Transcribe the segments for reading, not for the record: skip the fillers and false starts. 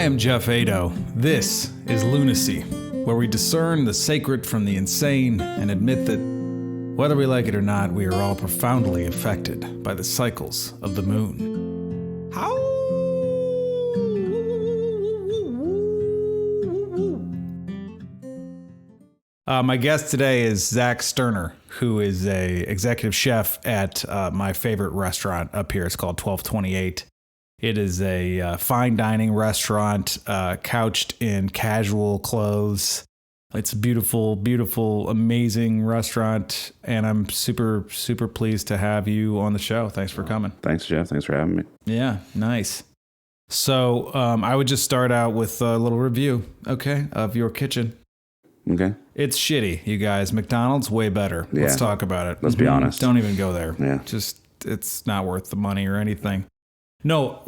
am Jeff Ado. This is Lunacy, where we discern the sacred from the insane and admit that, whether we like it or not, we are all profoundly affected by the cycles of the moon. How? My guest today is Zach Sterner, who is a executive chef at my favorite restaurant up here. It's called 1228. It is a fine dining restaurant couched in casual clothes. It's a beautiful, beautiful, amazing restaurant, and I'm super, super pleased to have you on the show. Thanks for coming. Thanks, Jeff. Thanks for having me. Yeah, nice. So I would just start out with a little review, okay, of your kitchen. Okay. It's shitty, you guys. McDonald's, way better. Yeah. Let's talk about it. Let's be honest. Don't even go there. Yeah. Just, it's not worth the money or anything. No,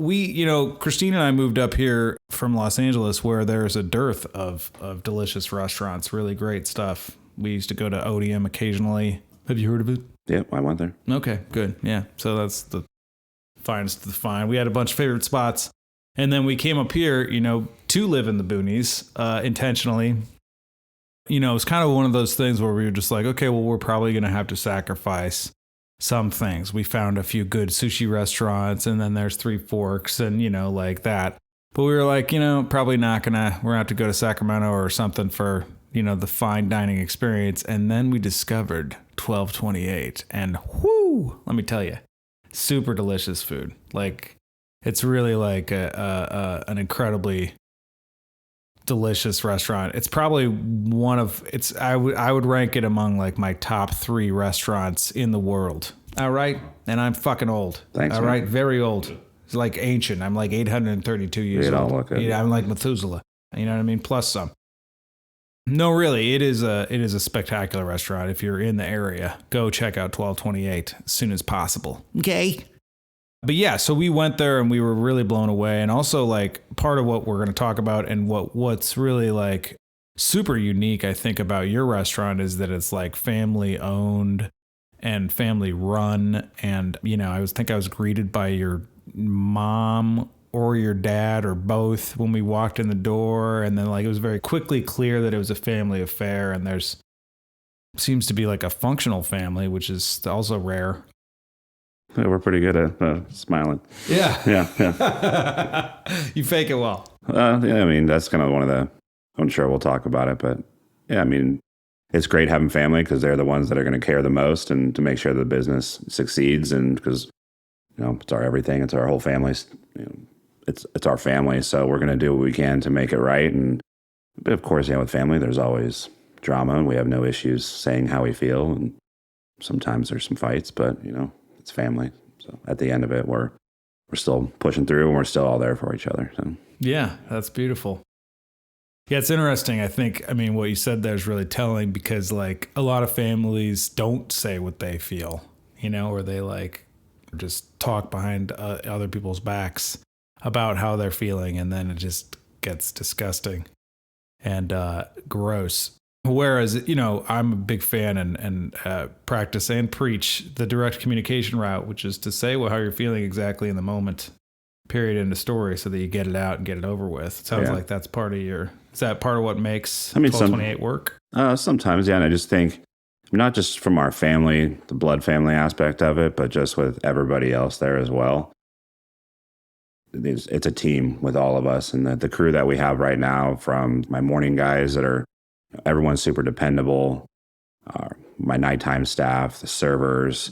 Christine and I moved up here from Los Angeles where there's a dearth of delicious restaurants, really great stuff. We used to go to Odeum occasionally. Have you heard of it? Yep, I went there. Okay, good. Yeah, so that's the finest of the fine. We had a bunch of favorite spots. And then we came up here, to live in the boonies intentionally. It's kind of one of those things where we were just like, okay, well, we're probably going to have to sacrifice some things. We found a few good sushi restaurants, and then there's Three Forks and, like that. But we were like, probably not we're going to have to go to Sacramento or something for, the fine dining experience. And then we discovered 1228, and whoo, let me tell you, super delicious food. Like, it's really like an incredibly delicious restaurant. It's probably I would rank it among like my top 3 restaurants in the world. All right. And I'm fucking old. Thanks. All right. Very old. It's like ancient. I'm like 832 years old. Don't look good. Yeah, I'm like Methuselah. You know what I mean? Plus some. No, really, it is a spectacular restaurant. If you're in the area, go check out 1228 as soon as possible. Okay. But yeah, so we went there and we were really blown away. And also, like, part of what we're going to talk about and what's really like super unique, I think, about your restaurant is that it's like family owned and family run. And, I was greeted by your mom or your dad or both when we walked in the door. And then like it was very quickly clear that it was a family affair. And there's seems to be like a functional family, which is also rare. Yeah, we're pretty good at smiling. Yeah. Yeah. You fake it well. Yeah, I mean, that's kind of one of the, I'm sure we'll talk about it, but yeah, I mean, it's great having family because they're the ones that are going to care the most and to make sure the business succeeds. And because, it's our everything. It's our whole family. It's our family. So we're going to do what we can to make it right. And but of course, with family, there's always drama and we have no issues saying how we feel. And sometimes there's some fights, but, it's family. So at the end of it, we're still pushing through and we're still all there for each other. So yeah, that's beautiful. Yeah, it's interesting. I think, what you said there is really telling because like a lot of families don't say what they feel, or they like just talk behind other people's backs about how they're feeling. And then it just gets disgusting and gross. Whereas, I'm a big fan and practice and preach the direct communication route, which is to say how you're feeling exactly in the moment, period, end of story, so that you get it out and get it over with. It sounds like that's part of is that part of what makes 1228 work? Sometimes, yeah. And I just think, not just from our family, the blood family aspect of it, but just with everybody else there as well. It's a team with all of us. And the crew that we have right now, from my morning guys that are, everyone's super dependable. My nighttime staff, the servers,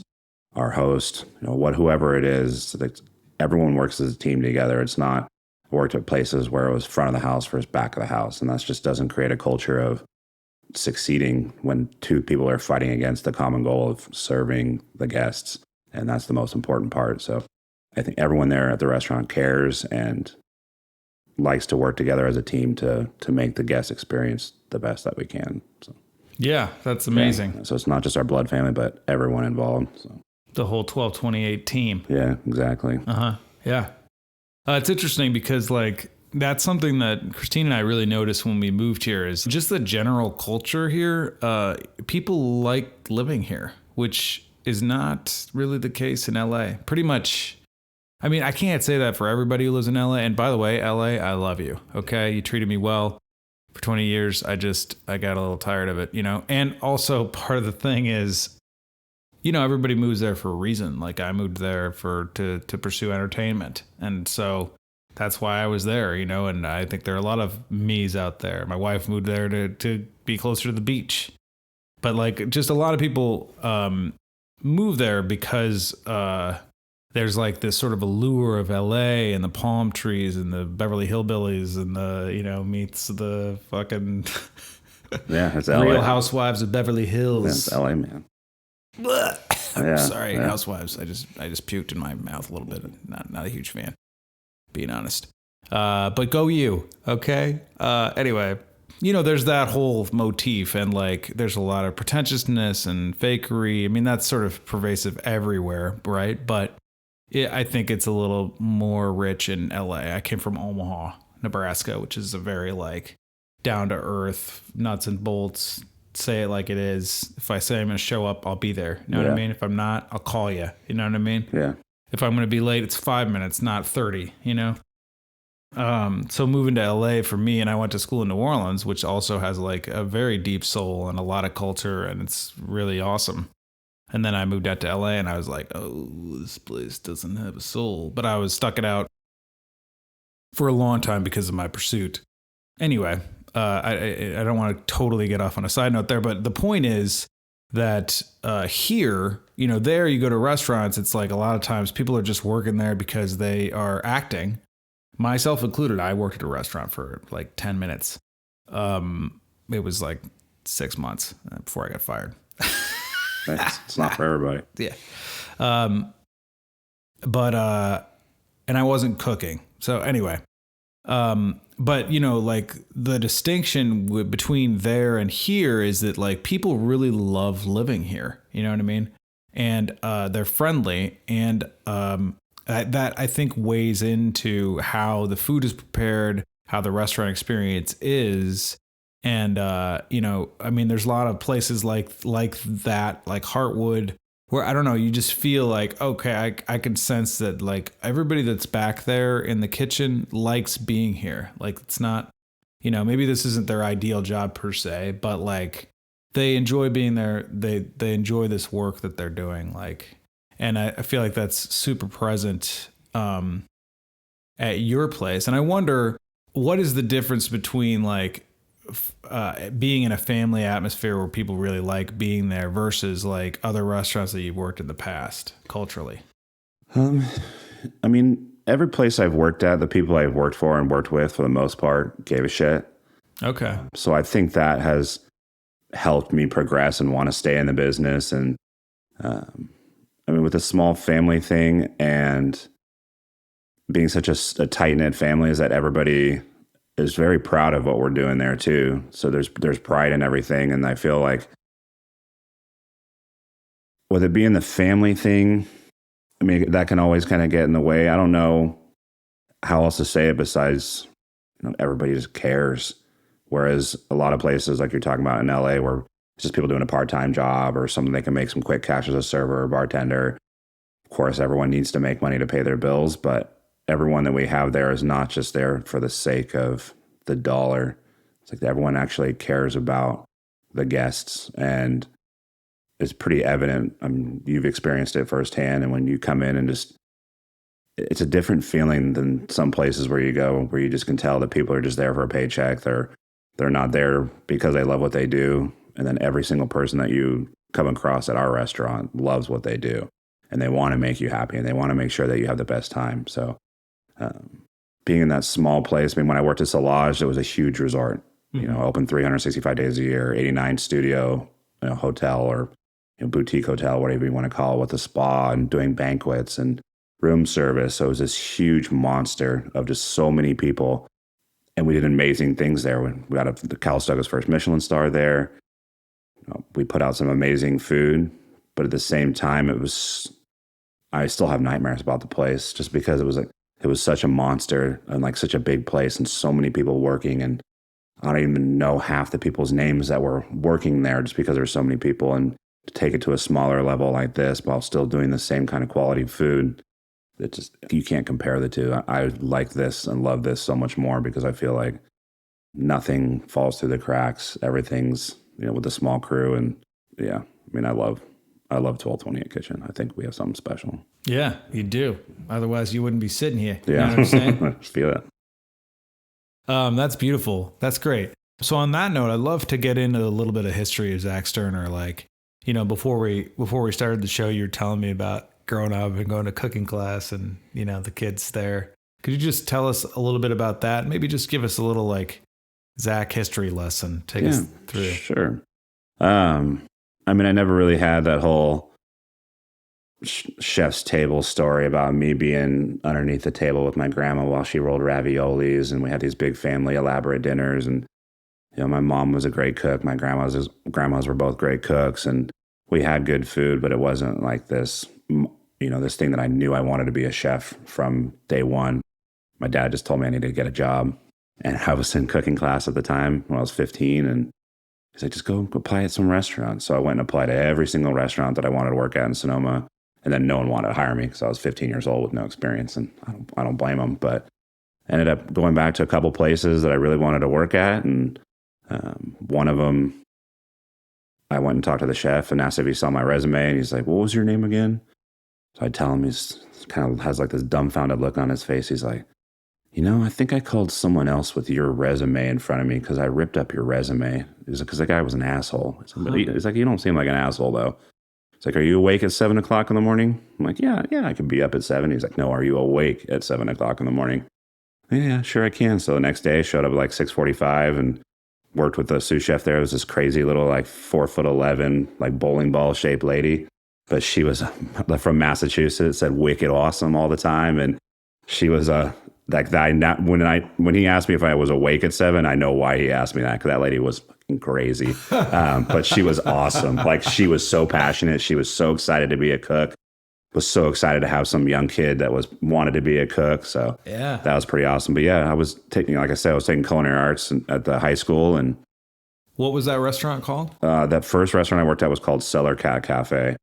our host, whoever it is, everyone works as a team together. It's not worked at places where it was front of the house versus back of the house. And that just doesn't create a culture of succeeding when 2 people are fighting against the common goal of serving the guests. And that's the most important part. So I think everyone there at the restaurant cares and likes to work together as a team to make the guest experience the best that we can. So yeah, that's amazing. Yeah. So it's not just our blood family, but everyone involved. So the whole 1228 team. Yeah, exactly. Yeah. It's interesting because like that's something that Christine and I really noticed when we moved here is just the general culture here. People like living here, which is not really the case in LA. Pretty much I mean, I can't say that for everybody who lives in LA. And by the way, LA, I love you. Okay. You treated me well for 20 years. I got a little tired of it, you know? And also part of the thing is, you know, everybody moves there for a reason. Like I moved there to pursue entertainment. And so that's why I was there, you know, and I think there are a lot of me's out there. My wife moved there to be closer to the beach. But like just a lot of people move there because there's like this sort of allure of LA and the palm trees and the Beverly Hillbillies and the, you know, meets the fucking it's Real LA. Housewives of Beverly Hills. It's LA, man. Sorry, Housewives. I just puked in my mouth a little bit. Not a huge fan, being honest. But go you, okay? Anyway, you know, there's that whole motif, and like, there's a lot of pretentiousness and fakery. I mean, that's sort of pervasive everywhere, right? But I think it's a little more rich in LA. I came from Omaha, Nebraska, which is a very like down to earth, nuts and bolts. Say it like it is. If I say I'm going to show up, I'll be there. You know what I mean? If I'm not, I'll call you. You know what I mean? Yeah. If I'm going to be late, it's 5 minutes, not 30, you know? So moving to LA for me, and I went to school in New Orleans, which also has like a very deep soul and a lot of culture, and it's really awesome. And then I moved out to LA and I was like, oh, this place doesn't have a soul. But I was stuck it out for a long time because of my pursuit. Anyway, I don't want to totally get off on a side note there, but the point is that here, you know, there you go to restaurants, it's like a lot of times people are just working there because they are acting. Myself included, I worked at a restaurant for like 10 minutes. It was like 6 months before I got fired. It's not for everybody. Yeah. And I wasn't cooking. So anyway, but you know, like the distinction between there and here is that like people really love living here. You know what I mean? And they're friendly, and that I think weighs into how the food is prepared, how the restaurant experience is. And, you know, I mean, there's a lot of places like that, like Heartwood, where I don't know, you just feel like, okay, I can sense that like everybody that's back there in the kitchen likes being here. Like it's not, you know, maybe this isn't their ideal job per se, but like they enjoy being there. They enjoy this work that they're doing. Like, and I feel like that's super present at your place. And I wonder, what is the difference between like being in a family atmosphere where people really like being there versus like other restaurants that you've worked in the past culturally? I mean, every place I've worked at, the people I've worked for and worked with for the most part gave a shit. Okay. So I think that has helped me progress and want to stay in the business. And I mean, with a small family thing and being such a tight-knit family, is that everybody is very proud of what we're doing there too. So there's pride in everything. And I feel like with it being the family thing, I mean, that can always kind of get in the way. I don't know how else to say it besides, you know, everybody just cares. Whereas a lot of places like you're talking about in LA where it's just people doing a part-time job or something they can make some quick cash as a server or bartender. Of course, everyone needs to make money to pay their bills, but everyone that we have there is not just there for the sake of the dollar. It's like everyone actually cares about the guests, and it's pretty evident. I mean, you've experienced it firsthand, and when you come in and just, it's a different feeling than some places where you go, where you just can tell that people are just there for a paycheck. They're not there because they love what they do. And then every single person that you come across at our restaurant loves what they do, and they want to make you happy, and they want to make sure that you have the best time. So being in that small place, I mean, when I worked at Solage, it was a huge resort. Mm-hmm. You know, open 365 days a year, 89 studio, you know, hotel or, you know, boutique hotel, whatever you want to call it, with a spa and doing banquets and room service. So it was this huge monster of just so many people. And we did amazing things there. We got the Calistoga's first Michelin star there. You know, we put out some amazing food, but at the same time, I still have nightmares about the place just because it was such a monster and like such a big place and so many people working. And I don't even know half the people's names that were working there just because there were so many people. And to take it to a smaller level like this while still doing the same kind of quality food, it just, you can't compare the two. I like this and love this so much more because I feel like nothing falls through the cracks. Everything's, with a small crew. And yeah, I mean, I love 1228 Kitchen. I think we have something special. Yeah, you do. Otherwise, you wouldn't be sitting here. Yeah. You know what I'm saying? Feel it. That's beautiful. That's great. So on that note, I'd love to get into a little bit of history of Zach Sterner. Like, before we started the show, you're telling me about growing up and going to cooking class and, the kids there. Could you just tell us a little bit about that? Maybe just give us a little like Zach history lesson. Take us through. Sure. I mean, I never really had that whole chef's table story about me being underneath the table with my grandma while she rolled raviolis, and we had these big family elaborate dinners. And my mom was a great cook. My grandmas were both great cooks, and we had good food. But it wasn't like this, this thing that I knew I wanted to be a chef from day one. My dad just told me I needed to get a job, and I was in cooking class at the time when I was 15, and he's like, just go apply at some restaurants. So I went and applied to every single restaurant that I wanted to work at in Sonoma. And then no one wanted to hire me because I was 15 years old with no experience. And I don't blame them. But I ended up going back to a couple places that I really wanted to work at. And one of them, I went and talked to the chef and asked if he saw my resume. And he's like, what was your name again? So I tell him, he's kind of has like this dumbfounded look on his face. He's like, I think I called someone else with your resume in front of me because I ripped up your resume. He's like, because the guy was an asshole. He's like, you don't seem like an asshole, though. He's like, are you awake at 7 o'clock in the morning? I'm like, yeah, I could be up at 7. He's like, no, are you awake at 7 o'clock in the morning? Yeah, sure I can. So the next day I showed up at like 6:45 and worked with the sous chef there. It was this crazy little like 4'11", like bowling ball shaped lady. But she was from Massachusetts, said wicked awesome all the time. And she was like that. When he asked me if I was awake at 7, I know why he asked me that, because that lady was fucking crazy. But she was awesome. Like, she was so passionate. She was so excited to be a cook. Was so excited to have some young kid that wanted to be a cook. So yeah, that was pretty awesome. But yeah, I was taking culinary arts at the high school. And what was that restaurant called? That first restaurant I worked at was called Cellar Cat Cafe.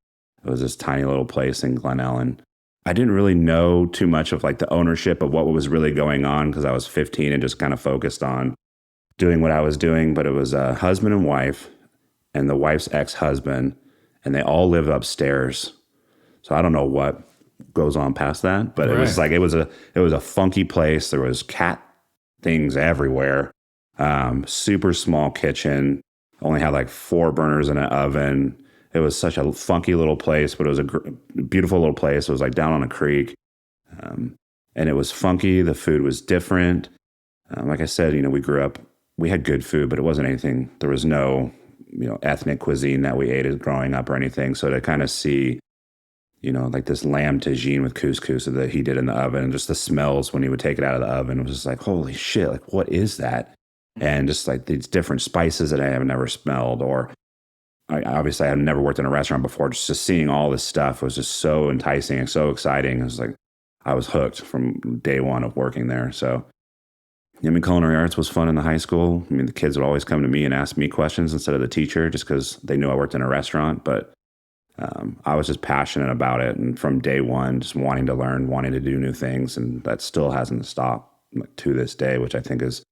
It was this tiny little place in Glen Ellen. I didn't really know too much of like the ownership of what was really going on because I was 15 and just kind of focused on doing what I was doing. But it was a husband and wife and the wife's ex-husband, and they all live upstairs. So I don't know what goes on past that, but it was like, it was a funky place. There was cat things everywhere. Super small kitchen, only had like 4 burners in an oven. It was such a funky little place, but it was a beautiful little place. It was like down on a creek. And it was funky. The food was different. Like I said, we grew up, we had good food, but it wasn't anything. There was no, ethnic cuisine that we ate as growing up or anything. So to kind of see, like this lamb tagine with couscous that he did in the oven, and just the smells when he would take it out of the oven, it was just like, holy shit, like, what is that? And just like these different spices that I have never smelled, or obviously I had never worked in a restaurant before. Just seeing all this stuff was just so enticing and so exciting. It was like, I was hooked from day one of working there. So, culinary arts was fun in the high school. The kids would always come to me and ask me questions instead of the teacher, just because they knew I worked in a restaurant. But I was just passionate about it. And from day one, just wanting to learn, wanting to do new things. And that still hasn't stopped to this day, which I think is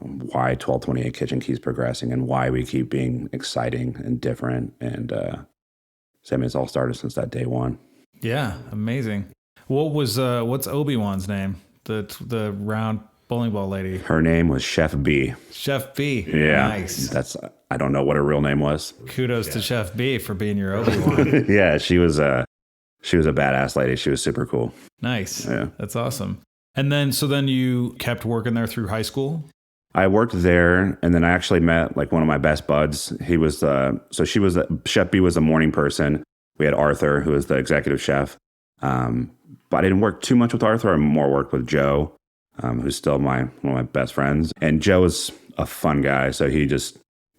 why 1228 Kitchen keeps progressing and why we keep being exciting and different. And it's all started since that day one. Yeah, amazing. What's Obi-Wan's name? The round bowling ball lady. Her name was Chef B. Chef B. Yeah, nice. I don't know what her real name was. Kudos to Chef B for being your Obi-Wan. Yeah, she was a badass lady. She was super cool. Nice. Yeah, that's awesome. And then you kept working there through high school? I worked there, and then I actually met like one of my best buds. He was Chef B was a morning person. We had Arthur, who was the executive chef. But I didn't work too much with Arthur. I more worked with Joe, who's still one of my best friends. And Joe is a fun guy, so he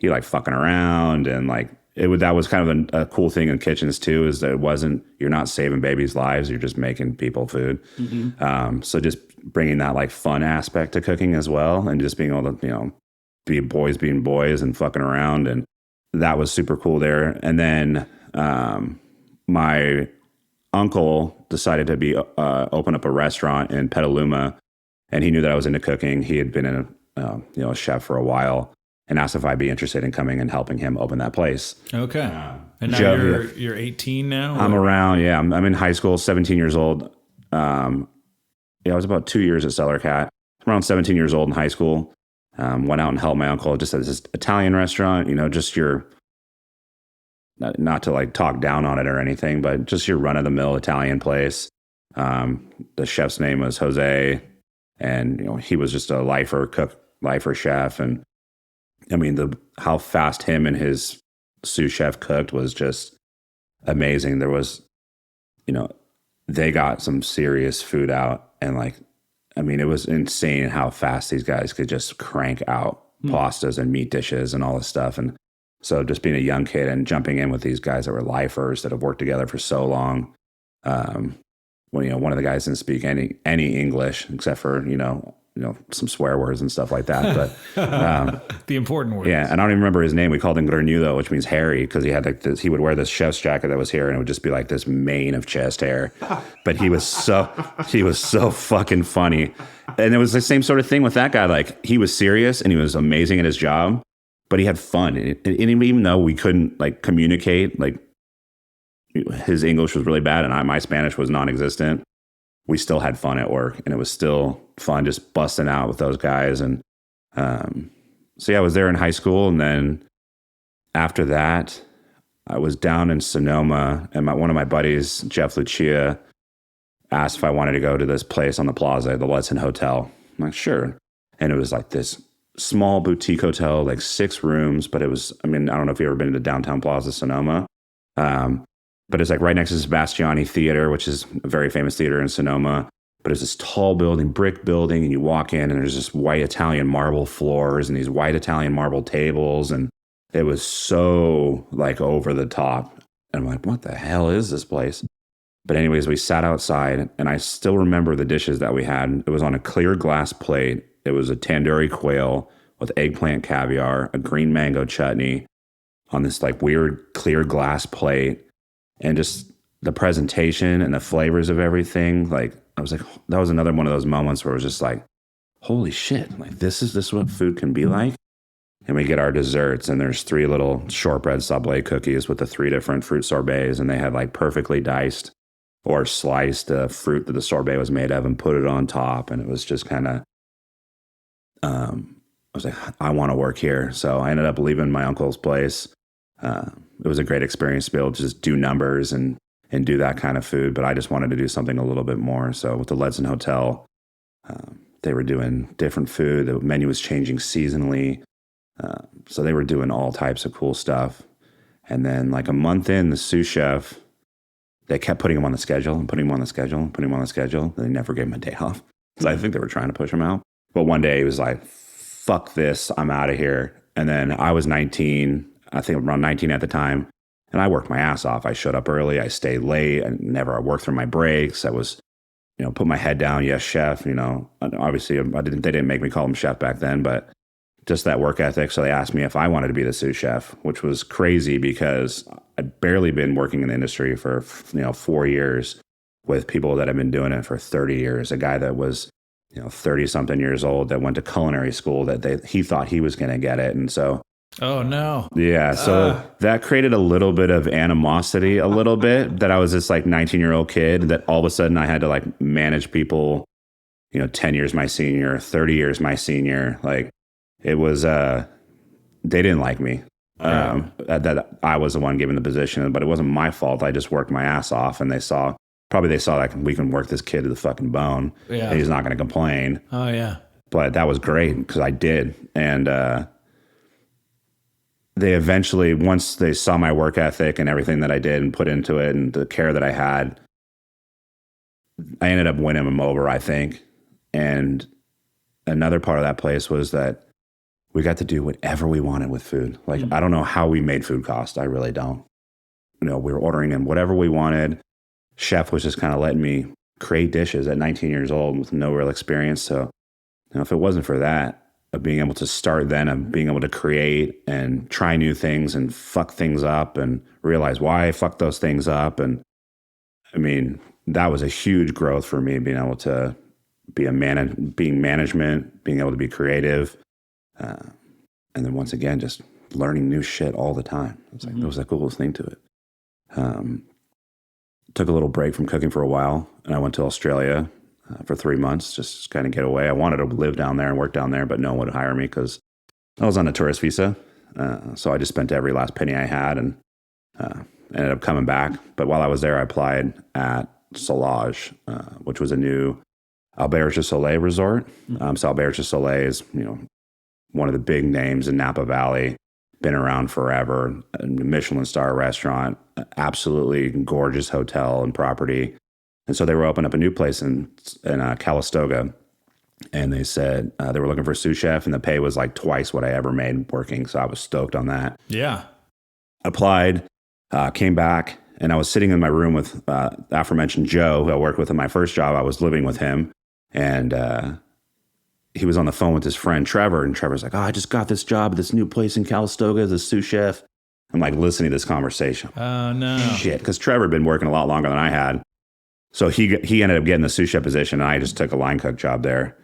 like fucking around, and like that was kind of a cool thing in kitchens too, is that you're not saving babies' lives, you're just making people food. Mm-hmm. So just bringing that like fun aspect to cooking as well, and just being able to be boys being boys and fucking around, and that was super cool there. And then my uncle decided to be open up a restaurant in Petaluma, and he knew that I was into cooking. He had been a chef for a while, and asked if I'd be interested in coming and helping him open that place. Okay. And now you're 18 now? I'm around, yeah. I'm in high school, 17 years old. I was about 2 years at Cellar Cat. Around 17 years old in high school. Went out and helped my uncle just at this Italian restaurant, just your, not to like talk down on it or anything, but just your run of the mill Italian place. The chef's name was Jose, and he was just a lifer chef. And I mean, how fast him and his sous chef cooked was just amazing. There was, they got some serious food out, and it was insane how fast these guys could just crank out pastas and meat dishes and all this stuff. And so just being a young kid and jumping in with these guys that were lifers that have worked together for so long, when one of the guys didn't speak any English except for some swear words and stuff like that, but the important words. Yeah, and I don't even remember his name. We called him Granudo, which means hairy, because he had he would wear this chef's jacket that was here, and it would just be like this mane of chest hair. But he was so fucking funny, and it was the same sort of thing with that guy. Like, he was serious and he was amazing at his job, but he had fun. And even though we couldn't communicate, his English was really bad and my Spanish was non-existent, we still had fun at work, and it was still fun just busting out with those guys. And so I was there in high school, and then after that, I was down in Sonoma, and one of my buddies, Jeff Lucia, asked if I wanted to go to this place on the plaza, the Letson Hotel. I'm like, sure. And it was like this small boutique hotel, 6 rooms, but it was, I don't know if you've ever been to downtown Plaza Sonoma. But it's right next to Sebastiani Theater, which is a very famous theater in Sonoma. But it's this tall building, brick building, and you walk in, and there's this white Italian marble floors and these white Italian marble tables. And it was so over the top. And I'm like, what the hell is this place? But anyways, we sat outside, and I still remember the dishes that we had. It was on a clear glass plate. It was a tandoori quail with eggplant caviar, a green mango chutney on this weird clear glass plate. And just the presentation and the flavors of everything, I was that was another one of those moments where it was just holy shit, this is what food can be like. And we get our desserts, and there's 3 little shortbread Subway cookies with the 3 different fruit sorbets, and they had perfectly diced or sliced fruit that the sorbet was made of and put it on top. And it was just kind of, I was I want to work here. So I ended up leaving my uncle's place. It was a great experience to be able to just do numbers and do that kind of food, but I just wanted to do something a little bit more. So with the Letson Hotel, they were doing different food. The menu was changing seasonally. So they were doing all types of cool stuff. And then a month in, the sous chef, they kept putting him on the schedule and putting him on the schedule and putting him on the schedule. They never gave him a day off. So I think they were trying to push him out. But one day he was like, fuck this, I'm out of here. And then I was 19, I think around 19 at the time, and I worked my ass off. I showed up early, I stayed late, I worked through my breaks. I was, put my head down, yes, chef, obviously they didn't make me call him chef back then, but just that work ethic. So they asked me if I wanted to be the sous chef, which was crazy because I'd barely been working in the industry for, 4 years with people that had been doing it for 30 years. A guy that was, 30 something years old that went to culinary school that he thought he was going to get it. And so, oh no. Yeah. So that created a little bit of animosity, a little bit, that I was this 19-year-old kid that all of a sudden I had to manage people, 10 years my senior, 30 years my senior. It was, they didn't like me. That I was the one given the position, but it wasn't my fault. I just worked my ass off, and they saw we can work this kid to the fucking bone. Yeah. And he's not going to complain. Oh yeah. But that was great because I did. And, they eventually, once they saw my work ethic and everything that I did and put into it and the care that I had, I ended up winning them over, I think. And another part of that place was that we got to do whatever we wanted with food. I don't know how we made food cost. I really don't. We were ordering in whatever we wanted. Chef was just kind of letting me create dishes at 19 years old with no real experience. So, if it wasn't for that, of being able to start then, of being able to create and try new things and fuck things up and realize why I fucked those things up. And that was a huge growth for me, being able to being management, being able to be creative. And then once again, just learning new shit all the time. It's like, that was the coolest thing to it. Took a little break from cooking for a while, and I went to Australia for 3 months, just kind of get away. I wanted to live down there and work down there, but no one would hire me because I was on a tourist visa. So I just spent every last penny I had and ended up coming back. But while I was there, I applied at Solage, which was a new Auberge du Soleil resort. So Auberge du Soleil is, one of the big names in Napa Valley, been around forever, a Michelin star restaurant, absolutely gorgeous hotel and property. And so they were opening up a new place in Calistoga. And they said they were looking for a sous chef, and the pay was like twice what I ever made working. So I was stoked on that. Yeah. Applied, came back, and I was sitting in my room with aforementioned Joe, who I worked with in my first job. I was living with him, and he was on the phone with his friend Trevor, and Trevor's like, "Oh, I just got this job at this new place in Calistoga as a sous chef." I'm like listening to this conversation. Oh, no. Shit, because Trevor had been working a lot longer than I had. So he ended up getting the sous chef position, and I just took a line cook job there.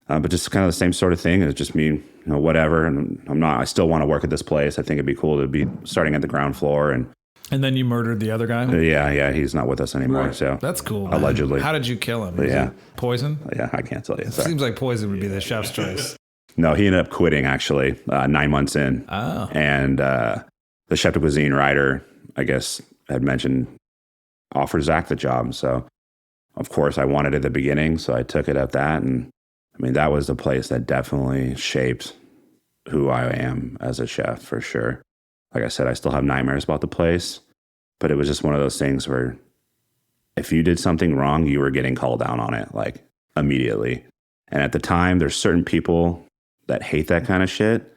But just kind of the same sort of thing. It's just me, whatever. And I still want to work at this place. I think it'd be cool to be starting at the ground floor. And then you murdered the other guy? Yeah, he's not with us anymore. Right. So that's cool. Allegedly. Man. How did you kill him? Was it poison? Yeah, I can't tell you. It seems like poison would be the chef's choice. No, he ended up quitting actually 9 months in. Oh. And the chef de cuisine writer, I guess, had mentioned, offered Zach the job. So, of course, I wanted it at the beginning. So I took it at that. And I mean, that was the place that definitely shaped who I am as a chef, for sure. Like I said, I still have nightmares about the place, but it was just one of those things where if you did something wrong, you were getting called down on it, like immediately. And at the time, there's certain people that hate that kind of shit,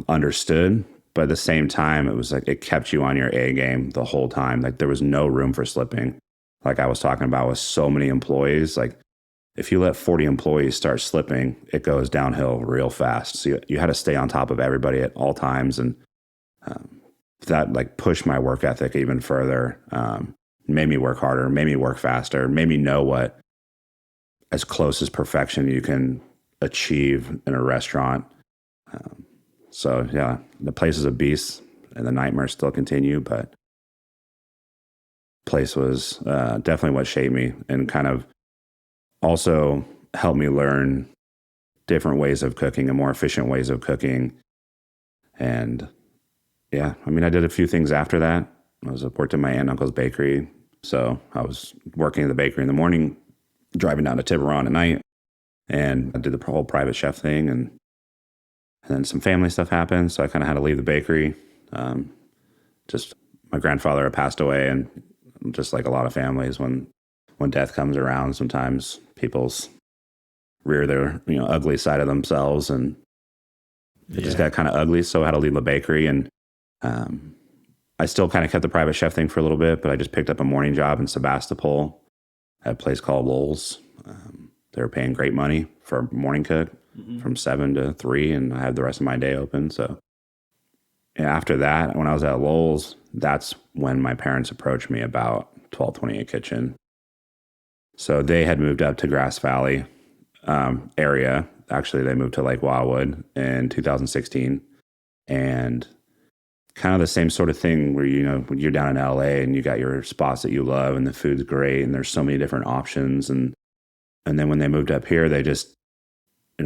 understood. But at the same time, it was like it kept you on your A game the whole time. Like there was no room for slipping. Like I was talking about with so many employees, like if you let 40 employees start slipping, it goes downhill real fast. So you had to stay on top of everybody at all times. And that like pushed my work ethic even further, made me work harder, made me work faster, made me know what as close as perfection you can achieve in a restaurant. So yeah, the place is a beast and the nightmares still continue, but place was definitely what shaped me and kind of also helped me learn different ways of cooking and more efficient ways of cooking. And yeah, I mean, I did a few things after that. Worked at my aunt and uncle's bakery. So I was working at the bakery in the morning, driving down to Tiburon at night, and I did the whole private chef thing. And then some family stuff happened. So I kind of had to leave the bakery. Just my grandfather had passed away, and just like a lot of families, when death comes around, sometimes people's rear their ugly side of themselves, and it just got kind of ugly. So I had to leave the bakery, and I still kind of kept the private chef thing for a little bit, but I just picked up a morning job in Sebastopol at a place called Lowell's. They were paying great money for a morning cook from 7 to 3, and I had the rest of my day open. So after that, when I was at Lowell's, that's when my parents approached me about 1228 Kitchen. So they had moved up to Grass Valley area. Actually, they moved to Lake Wildwood in 2016. And kind of the same sort of thing where, when you're down in LA and you got your spots that you love and the food's great and there's so many different options. And then when they moved up here, they just,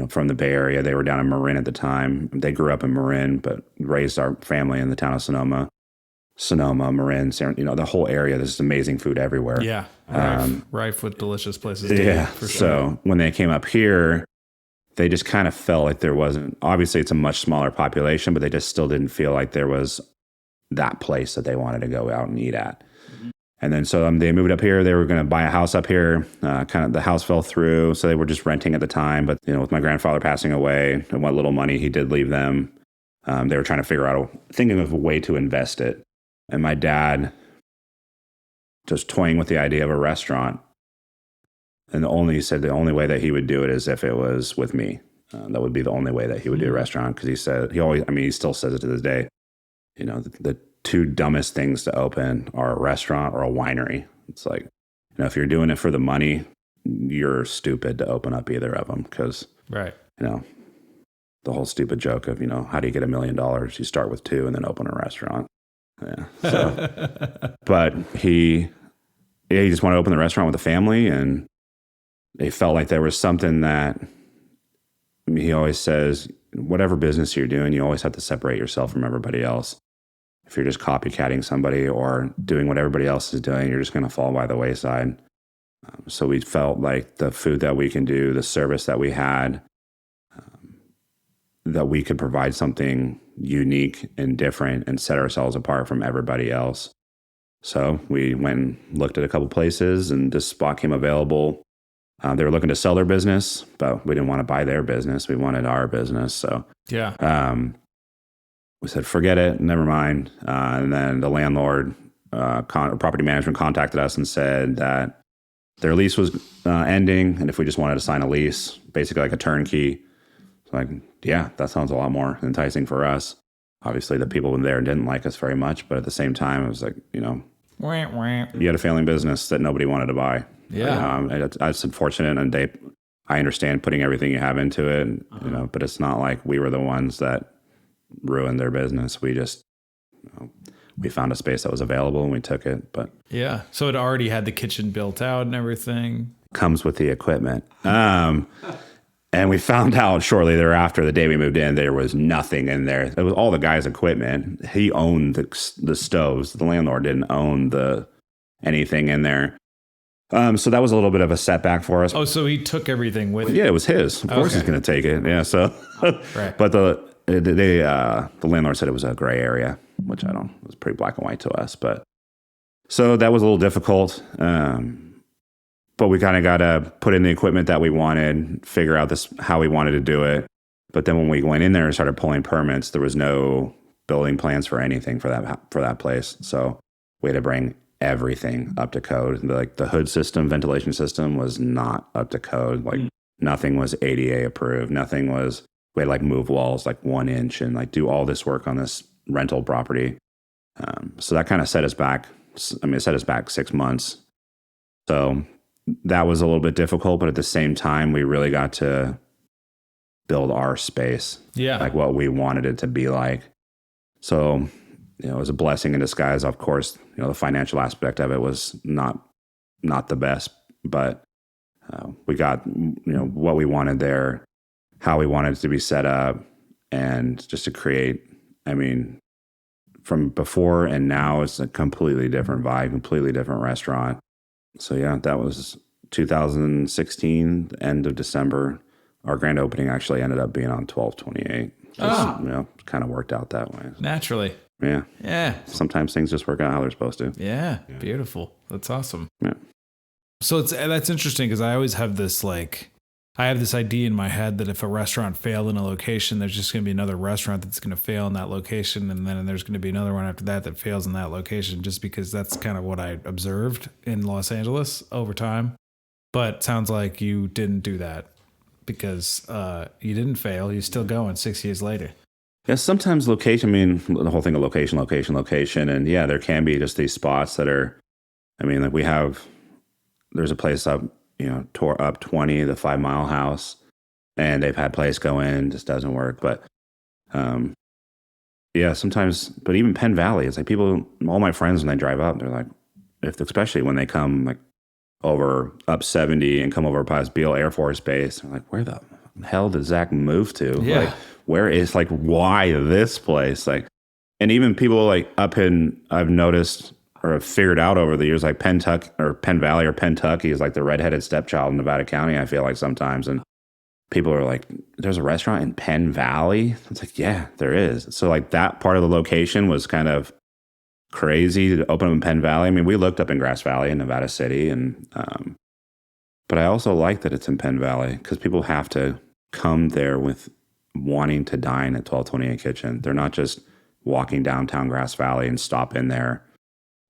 from the Bay Area, they were down in Marin at the time. They grew up in Marin, but raised our family in the town of Sonoma, Marin, the whole area. There's amazing food everywhere. Yeah. Rife with delicious places. Yeah. For sure. So when they came up here, they just kind of felt like there wasn't, obviously it's a much smaller population, but they just still didn't feel like there was that place that they wanted to go out and eat at. Mm-hmm. And then so they moved up here. They were going to buy a house up here. Kind of the house fell through. So they were just renting at the time. But, with my grandfather passing away and what little money he did leave them, they were trying to figure out, thinking of a way to invest it. And my dad just toying with the idea of a restaurant. And he said the only way that he would do it is if it was with me. That would be the only way that he would do a restaurant. Because he said, he still says it to this day, the two dumbest things to open are a restaurant or a winery. It's like, if you're doing it for the money, you're stupid to open up either of them because, right. The whole stupid joke of, how do you get $1 million? You start with 2 and then open a restaurant. Yeah. So, but he just wanted to open the restaurant with a family, and they felt like there was something that he always says, whatever business you're doing, you always have to separate yourself from everybody else. If you're just copycatting somebody or doing what everybody else is doing, you're just going to fall by the wayside. So we felt like the food that we can do, the service that we had, that we could provide something unique and different and set ourselves apart from everybody else. So we went and looked at a couple places, and this spot came available. They were looking to sell their business, but we didn't want to buy their business. We wanted our business. So we said, forget it, never mind. And then the landlord, property management contacted us and said that their lease was ending, and if we just wanted to sign a lease, basically like a turnkey. So like, yeah, that sounds a lot more enticing for us. Obviously, the people there didn't like us very much, but at the same time, it was like, you had a failing business that nobody wanted to buy. Yeah, it's unfortunate, and I understand putting everything you have into it, but it's not like we were the ones that ruined their business. We just, we found a space that was available and we took it. But yeah, so it already had the kitchen built out and everything. Comes with the equipment. And we found out shortly thereafter, the day we moved in, there was nothing in there. It was all the guy's equipment. He owned the stoves. The landlord didn't own anything in there. So that was a little bit of a setback for us. Oh, so he took everything with him? Yeah, it was his. Of course he's going to take it. Yeah, so. Right. But the landlord said it was a gray area, which it was pretty black and white to us. But so that was a little difficult. But we kind of got to put in the equipment that we wanted, figure out how we wanted to do it. But then when we went in there and started pulling permits, there was no building plans for anything for that place. So we had to bring everything up to code. Like the hood system, ventilation system was not up to code. Like nothing was ADA approved. Nothing was, we had like move walls like 1 inch and like do all this work on this rental property. So that kind of set us back. It set us back 6 months. So that was a little bit difficult, but at the same time, we really got to build our space. Yeah. Like what we wanted it to be like. So, it was a blessing in disguise. Of course, the financial aspect of it was not the best, but we got, what we wanted there, how we wanted it to be set up, and just to create, from before and now, it's a completely different vibe, completely different restaurant. So yeah, that was 2016, end of December. Our grand opening actually ended up being on 12/28. Kind of worked out that way. Naturally. Yeah. Yeah. Sometimes things just work out how they're supposed to. Yeah. Beautiful. That's awesome. Yeah. So that's interesting because I always have this I have this idea in my head that if a restaurant failed in a location, there's just going to be another restaurant that's going to fail in that location. And then there's going to be another one after that fails in that location, just because that's kind of what I observed in Los Angeles over time. But sounds like you didn't do that because you didn't fail. You're still going 6 years later. Yeah, sometimes location, the whole thing of location. And yeah, there can be just these spots that are, like there's a place up, tore up 20, the 5 Mile House, and they've had place go in, just doesn't work. But yeah, sometimes, but even Penn Valley, it's like people, all my friends, when they drive up, they're like, especially when they come like over up 70 and come over past Beale Air Force Base, they're like, where the hell did Zach move to? Yeah. Like, where is, like, why this place? Like, and even people like up in, I've noticed or have figured out over the years, like Penn Valley or Pentucky is like the redheaded stepchild in Nevada County, I feel like sometimes. And people are like, there's a restaurant in Penn Valley? It's like, yeah, there is. So like that part of the location was kind of crazy to open up in Penn Valley. We looked up in Grass Valley in Nevada City, and but I also like that it's in Penn Valley because people have to come there with wanting to dine at 1228 Kitchen. They're not just walking downtown Grass Valley and stop in there.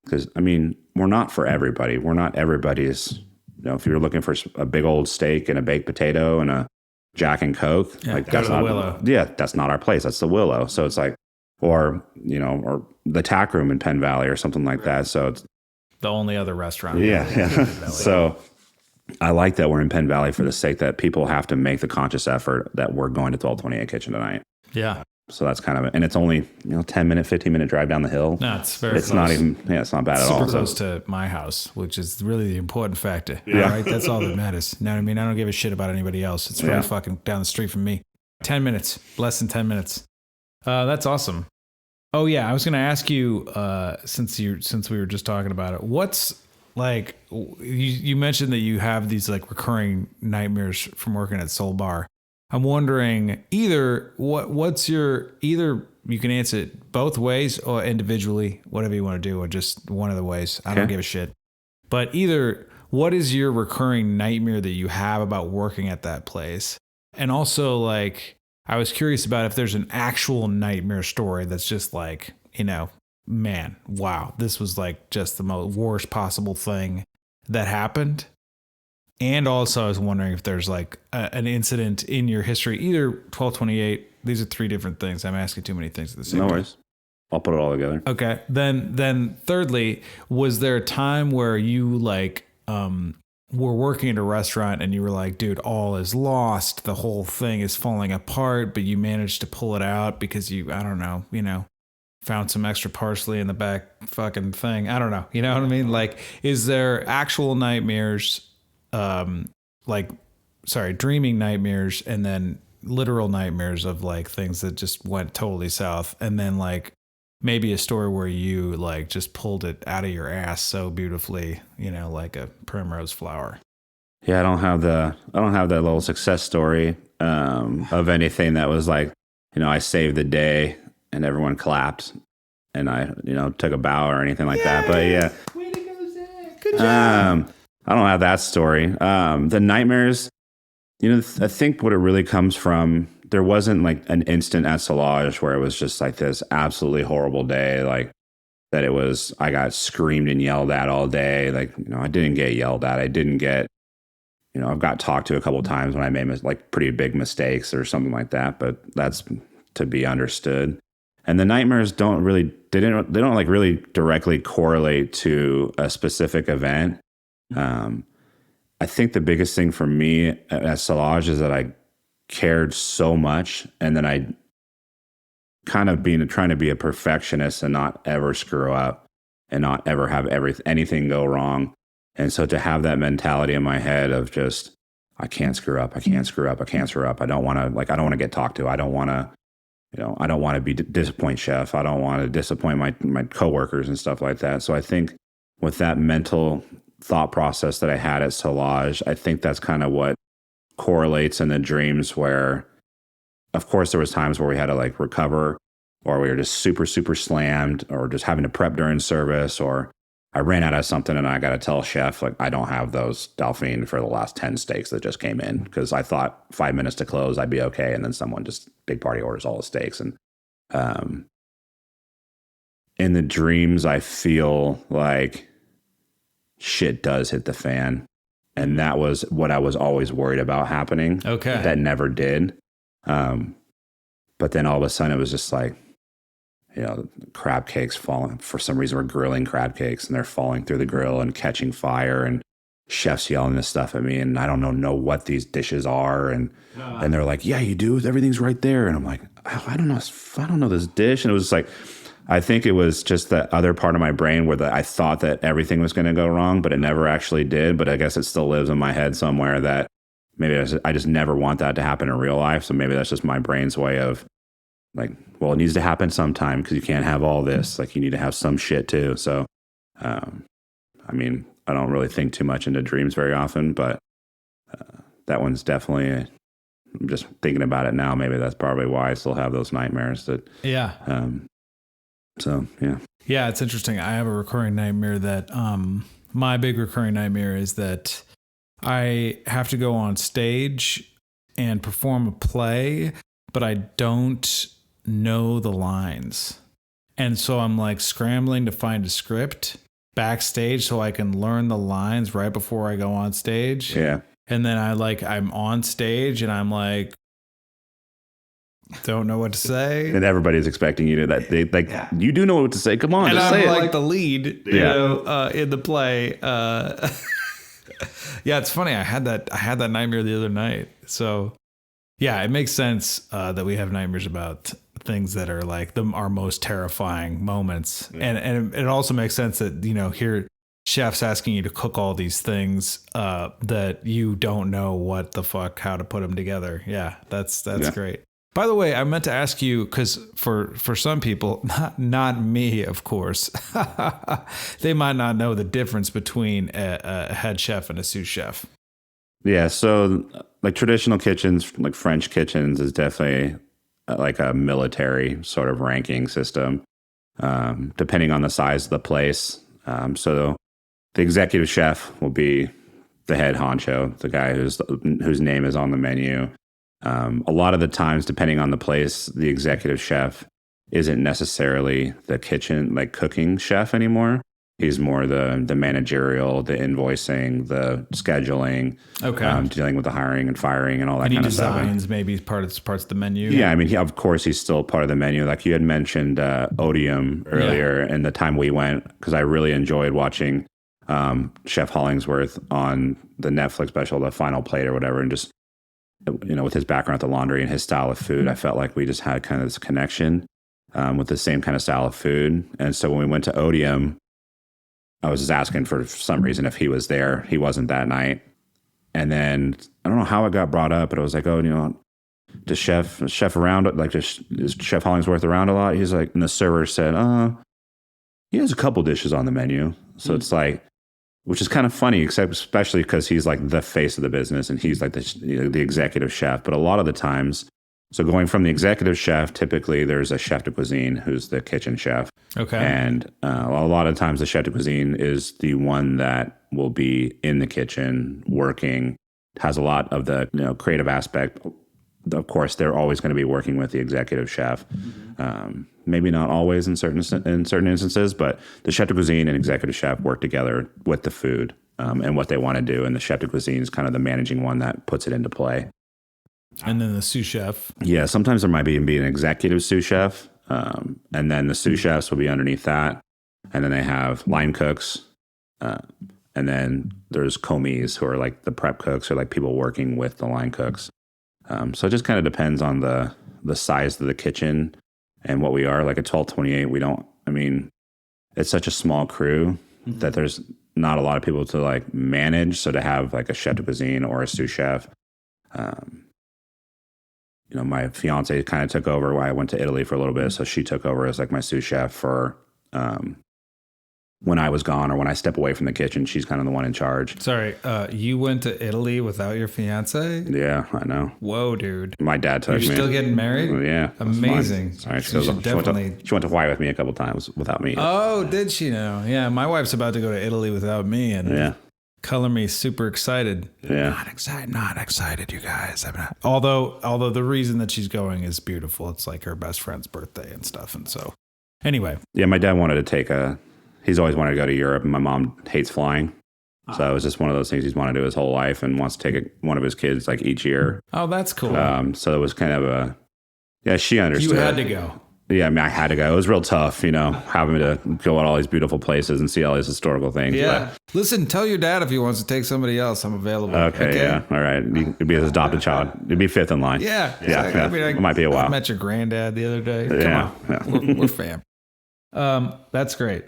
Because, we're not for everybody. We're not everybody's, if you're looking for a big old steak and a baked potato and a Jack and Coke, that's not Willow. Yeah, that's not our place. That's the Willow. So it's like, or the tack room in Penn Valley or something like that. So it's, the only other restaurant. Yeah. So I like that we're in Penn Valley for the sake that people have to make the conscious effort that we're going to 1228 Kitchen tonight. Yeah. So that's kind of it. And it's only, 10-minute, 15-minute drive down the hill. No, it's very It's close. not even, it's not bad at all. Super close to my house, which is really the important factor. Yeah. All right. That's all that matters. You know what I mean? I don't give a shit about anybody else. It's right fucking down the street from me. 10 minutes, less than 10 minutes. That's awesome. Oh yeah. I was going to ask you, since we were just talking about it, what's like, you mentioned that you have these like recurring nightmares from working at Soul Bar. I'm wondering either you can answer it both ways or individually, whatever you want to do, or just one of the ways. I don't give a shit. But either, what is your recurring nightmare that you have about working at that place? And also, like, I was curious about if there's an actual nightmare story that's just like, man, wow, this was like just the most worst possible thing that happened. And also, I was wondering if there's like an incident in your history, either 1228. These are three different things. I'm asking too many things at the same time. No worries. I'll put it all together. Okay. Then thirdly, was there a time where you like were working at a restaurant and you were like, dude, all is lost. The whole thing is falling apart, but you managed to pull it out because I don't know, found some extra parsley in the back fucking thing. I don't know. You know what I mean? Like, is there actual nightmares? Dreaming nightmares and then literal nightmares of like things that just went totally south. And then like maybe a story where you like just pulled it out of your ass so beautifully, like a primrose flower. Yeah. I don't have that little success story, of anything that was like, I saved the day and everyone clapped and I, took a bow or anything like that. But yeah. Way to go, Zach. Good job. I don't have that story. The nightmares, I think what it really comes from, there wasn't like an instant at Solage where it was just like this absolutely horrible day, like that I got screamed and yelled at all day. Like, I didn't get yelled at. I didn't get, I've got talked to a couple of times when I made like pretty big mistakes or something like that, but that's to be understood. And the nightmares they don't like really directly correlate to a specific event. I think the biggest thing for me at Solage is that I cared so much, and then I kind of trying to be a perfectionist and not ever screw up and not ever have anything go wrong. And so to have that mentality in my head of just, I can't screw up. I can't screw up. I can't screw up. I don't want to get talked to. I don't want to, I don't want to disappoint chef. I don't want to disappoint my coworkers and stuff like that. So I think with that mental thought process that I had at Solage, I think that's kind of what correlates in the dreams where, of course, there was times where we had to like recover, or we were just super, super slammed, or just having to prep during service, or I ran out of something and I got to tell chef, like, I don't have those Dauphine for the last 10 steaks that just came in, because I thought 5 minutes to close, I'd be okay. And then someone just big party orders all the steaks. And in the dreams, I feel like shit does hit the fan. And that was what I was always worried about happening. Okay. That never did. But then all of a sudden it was just like, crab cakes falling. For some reason, we're grilling crab cakes and they're falling through the grill and catching fire, and chefs yelling this stuff at me. And I don't know what these dishes are. And they're like, yeah, you do. Everything's right there. And I'm like, I don't know this dish. And it was like, I think it was just that other part of my brain where I thought that everything was going to go wrong, but it never actually did. But I guess it still lives in my head somewhere that maybe I just never want that to happen in real life. So maybe that's just my brain's way of like, well, it needs to happen sometime because you can't have all this. Like, you need to have some shit too. So, I don't really think too much into dreams very often, but that one's definitely, I'm just thinking about it now. Maybe that's probably why I still have those nightmares Yeah. So, yeah. Yeah, it's interesting. I have a recurring nightmare that my big recurring nightmare is that I have to go on stage and perform a play, but I don't know the lines. And so I'm like scrambling to find a script backstage so I can learn the lines right before I go on stage. Yeah. And then I'm on stage and I'm like, Don't know what to say. And everybody's expecting you to you do know what to say. Come on, And just I'm say like it. the lead, you know, in the play. Yeah, it's funny. I had that nightmare the other night. So yeah, it makes sense that we have nightmares about things that are like our most terrifying moments. Yeah. And it also makes sense that, you know, here chefs asking you to cook all these things that you don't know what the fuck, how to put them together. Yeah, that's great. By the way, I meant to ask you, because for some people, not me, of course, they might not know the difference between a head chef and a sous chef. Yeah, so like traditional kitchens, like French kitchens, is definitely like a military sort of ranking system, depending on the size of the place. So the executive chef will be the head honcho, the guy whose name is on the menu. A lot of the times, depending on the place, the executive chef isn't necessarily the kitchen, like cooking chef anymore. He's more the managerial, the invoicing, the scheduling, dealing with the hiring and firing and all that kind of stuff. And he designs maybe parts of the menu. Yeah, I mean, of course, he's still part of the menu. Like you had mentioned Odium earlier, and the time we went, because I really enjoyed watching Chef Hollingsworth on the Netflix special, The Final Plate or whatever, and just, you know, with his background at the laundry and his style of food, I felt like we just had kind of this connection with the same kind of style of food. And so when we went to Odium, I was just asking for some reason if he was there. He wasn't that night. And then I don't know how it got brought up, but I was like, oh, you know, does chef around? Like, is Chef Hollingsworth around a lot? He's like, and the server said, he has a couple dishes on the menu. So it's like, which is kind of funny, especially because he's like the face of the business and he's like the executive chef. But a lot of the times, so going from the executive chef, typically there's a chef de cuisine who's the kitchen chef. Okay. And a lot of times the chef de cuisine is the one that will be in the kitchen working, has a lot of the, you know, creative aspect. Of course, they're always going to be working with the executive chef. Maybe not always in certain instances, but the chef de cuisine and executive chef work together with the food and what they want to do. And the chef de cuisine is kind of the managing one that puts it into play. And then the sous chef. Yeah, sometimes there might even be an executive sous chef. And then the sous chefs will be underneath that. And then they have line cooks. And then there's commis who are like the prep cooks or like people working with the line cooks. So it just kind of depends on the size of the kitchen and what we are. Like at 1228, it's such a small crew that there's not a lot of people to like manage. So to have like a chef de cuisine or a sous chef, you know, my fiance kind of took over while I went to Italy for a little bit. So she took over as like my sous chef for when I was gone or when I step away from the kitchen. She's kind of the one in charge. Sorry, you went to Italy without your fiance? Yeah, I know. Whoa, dude. My dad took me. You're still getting married? Oh, yeah. Amazing. Sorry, she went to Hawaii with me a couple times without me. Oh, did she now? Yeah, my wife's about to go to Italy without me. And color me super excited. Yeah. Not excited, you guys. Although the reason that she's going is beautiful. It's like her best friend's birthday and stuff. And so anyway. Yeah, my dad wanted to he's always wanted to go to Europe, and my mom hates flying. So it was just one of those things he's wanted to do his whole life and wants to take one of his kids like each year. Oh, that's cool. So it was kind of she understood. You had to go. Yeah, I mean, I had to go. It was real tough, you know, having to go at all these beautiful places and see all these historical things. Yeah. But listen, tell your dad if he wants to take somebody else. I'm available. Okay. Yeah. All right. You'd be his adopted child. You'd be fifth in line. Yeah. Yeah. It might be a while. I met your granddad the other day. Yeah. Come on. We're fam. That's great.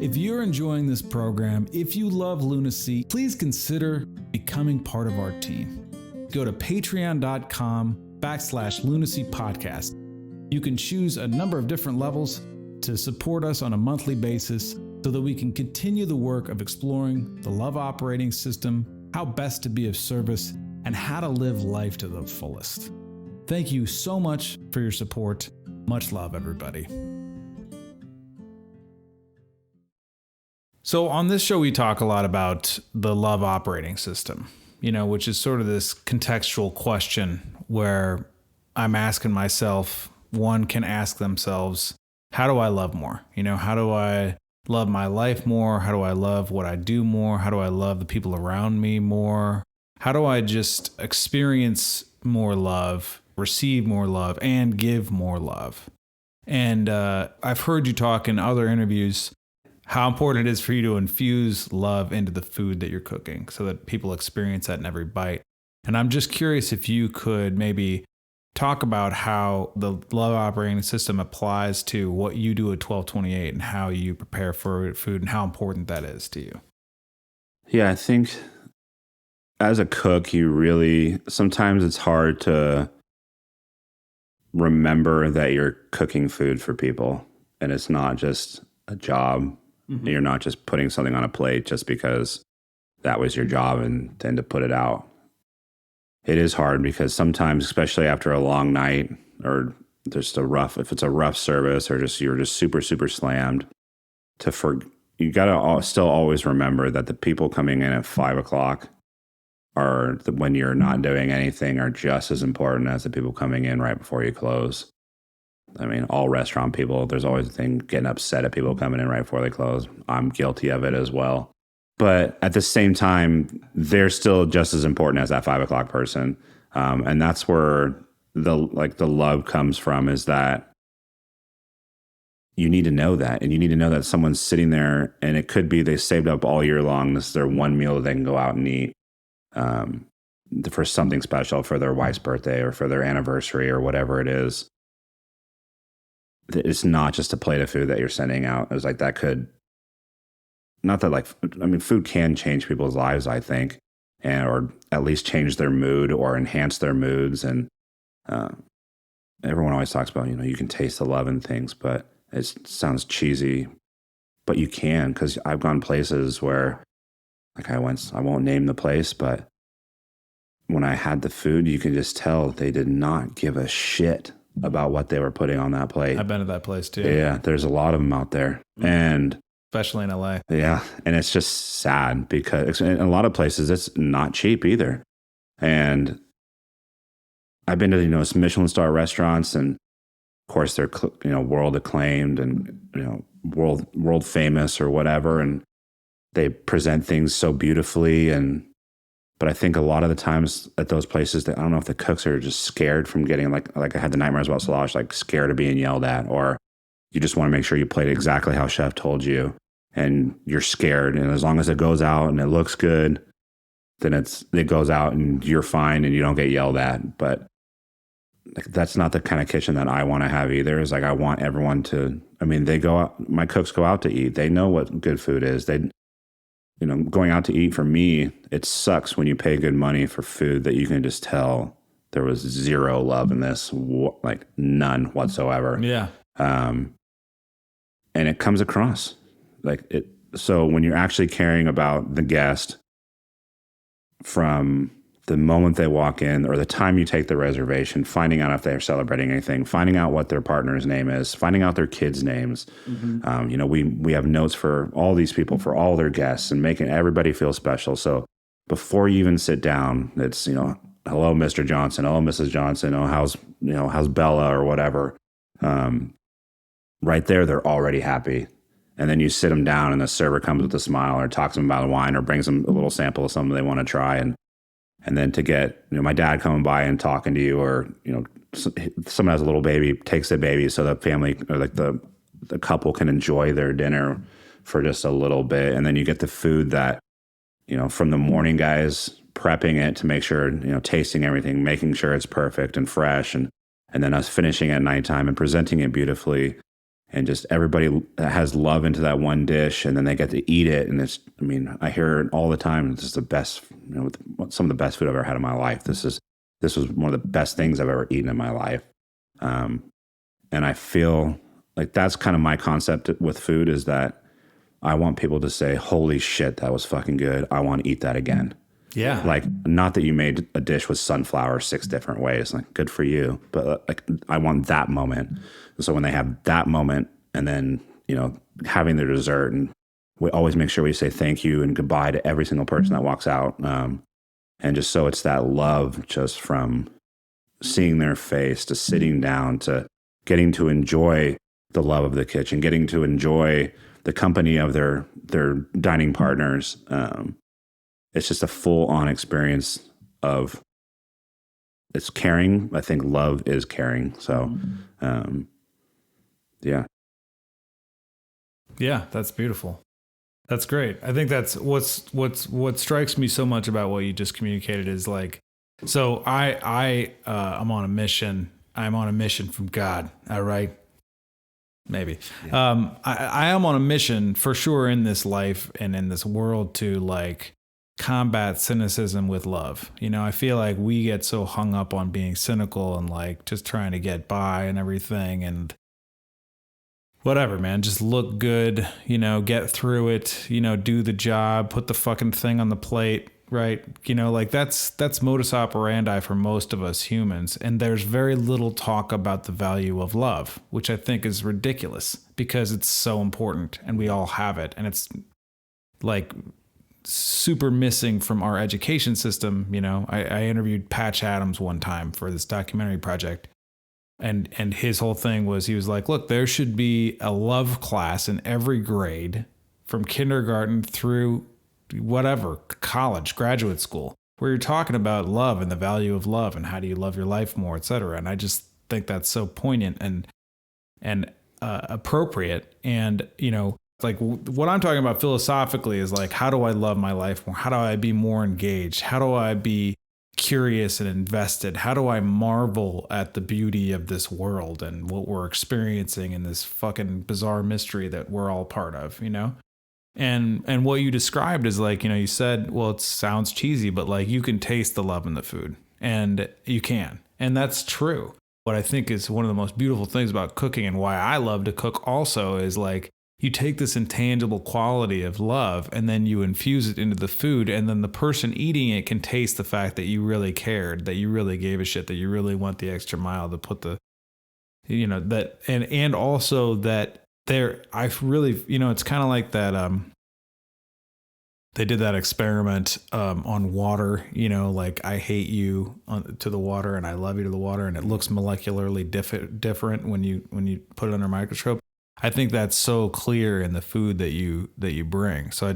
If you're enjoying this program, if you love Lunacy, please consider becoming part of our team. Go to patreon.com/Lunacy podcast. You can choose a number of different levels to support us on a monthly basis so that we can continue the work of exploring the love operating system, how best to be of service, and how to live life to the fullest. Thank you so much for your support. Much love, everybody. So on this show, we talk a lot about the love operating system, you know, which is sort of this contextual question where I'm asking myself, one can ask themselves, how do I love more? You know, how do I love my life more? How do I love what I do more? How do I love the people around me more? How do I just experience more love receive more love and give more love. And I've heard you talk in other interviews how important it is for you to infuse love into the food that you're cooking so that people experience that in every bite. And I'm just curious if you could maybe talk about how the love operating system applies to what you do at 1228 and how you prepare for food and how important that is to you. Yeah, I think as a cook, sometimes it's hard to remember that you're cooking food for people and it's not just a job. Mm-hmm. You're not just putting something on a plate just because that was your job and then to put it out. It is hard because sometimes, especially after a long night or just if it's a rough service or you're just super, super slammed, you got to still always remember that the people coming in at 5 o'clock when you're not doing anything are just as important as the people coming in right before you close. I mean, all restaurant people, there's always a thing getting upset at people coming in right before they close. I'm guilty of it as well. But at the same time, they're still just as important as that 5 o'clock person. And that's where the love comes from, is that you need to know that. And you need to know that someone's sitting there, and it could be they saved up all year long. This is their one meal that they can go out and eat for something special, for their wife's birthday or for their anniversary or whatever it is. It's not just a plate of food that you're sending out. It's like that could... Not that food can change people's lives, I think, or at least change their mood or enhance their moods. And everyone always talks about, you can taste the love in things, but it sounds cheesy. But you can, because I've gone places where, I won't name the place, but when I had the food, you can just tell they did not give a shit about what they were putting on that plate. I've been to that place too. Yeah, there's a lot of them out there. Mm-hmm. And especially in LA. Yeah. And it's just sad because in a lot of places it's not cheap either. And I've been to, some Michelin star restaurants, and of course they're, world acclaimed and, world famous or whatever. And they present things so beautifully. But I think a lot of the times at those places, I don't know if the cooks are just scared from getting like I had the nightmares about Slosh, scared of being yelled at, or you just want to make sure you played exactly how chef told you. And you're scared, and as long as it goes out and it looks good, then it goes out and you're fine and you don't get yelled at. But that's not the kind of kitchen that I want to have either. Is I want everyone to. They go out. My cooks go out to eat. They know what good food is. Going out to eat for me, it sucks when you pay good money for food that you can just tell there was zero love in this, none whatsoever. Yeah. And it comes across. So when you're actually caring about the guest from the moment they walk in or the time you take the reservation, finding out if they're celebrating anything, finding out what their partner's name is, finding out their kids' names. Mm-hmm. We have notes for all these people, for all their guests, and making everybody feel special. So before you even sit down, it's, hello, Mr. Johnson. Hello, Mrs. Johnson. Oh, how's Bella or whatever. Right there, they're already happy. And then you sit them down and the server comes with a smile or talks to them about the wine or brings them a little sample of something they want to try. And then to get, my dad coming by and talking to you, or, someone has a little baby, takes the baby so the family or the couple can enjoy their dinner for just a little bit. And then you get the food that, from the morning guys prepping it to make sure, tasting everything, making sure it's perfect and fresh. And then us finishing at nighttime and presenting it beautifully. And just everybody has love into that one dish, and then they get to eat it. And it's, I hear it all the time. This is the best, some of the best food I've ever had in my life. This was one of the best things I've ever eaten in my life. And I feel like that's kind of my concept with food, is that I want people to say, holy shit, that was fucking good. I want to eat that again. Yeah. Not that you made a dish with sunflower 6 different ways. Good for you. But I want that moment. So when they have that moment, and then, having their dessert, and we always make sure we say thank you and goodbye to every single person that walks out. And just so it's that love, just from seeing their face to sitting down to getting to enjoy the love of the kitchen, getting to enjoy the company of their dining partners. It's just a full-on experience of it's caring. I think love is caring. So, yeah. Yeah, that's beautiful. That's great. I think that's what strikes me so much about what you just communicated is like, so I'm on a mission. I'm on a mission from God. All right. Maybe. Yeah. I am on a mission for sure in this life and in this world to like combat cynicism with love. You know, I feel like we get so hung up on being cynical and like just trying to get by and everything and whatever, man, just look good, you know, get through it, you know, do the job, put the fucking thing on the plate, right? You know, like that's modus operandi for most of us humans. And there's very little talk about the value of love, which I think is ridiculous because it's so important and we all have it. And it's like super missing from our education system. You know, I interviewed Patch Adams one time for this documentary project. And his whole thing was, he was like, look, there should be a love class in every grade from kindergarten through whatever, college, graduate school, where you're talking about love and the value of love and how do you love your life more, et cetera. And I just think that's so poignant and appropriate. And, you know, like what I'm talking about philosophically is like, how do I love my life more? How do I be more engaged? How do I be curious and invested? How do I marvel at the beauty of this world and what we're experiencing in this fucking bizarre mystery that we're all part of, you know? And what you described is like, you know, you said, well, it sounds cheesy, but like you can taste the love in the food, and you can. And that's true. What I think is one of the most beautiful things about cooking and why I love to cook also is like, you take this intangible quality of love and then you infuse it into the food, and then the person eating it can taste the fact that you really cared, that you really gave a shit, that you really went the extra mile to put the, you know, that, and also that I really, you know, it's kind of like that, they did that experiment on water, you know, like I hate you to the water and I love you to the water, and it looks molecularly different when you put it under a microscope. I think that's so clear in the food that you bring. So I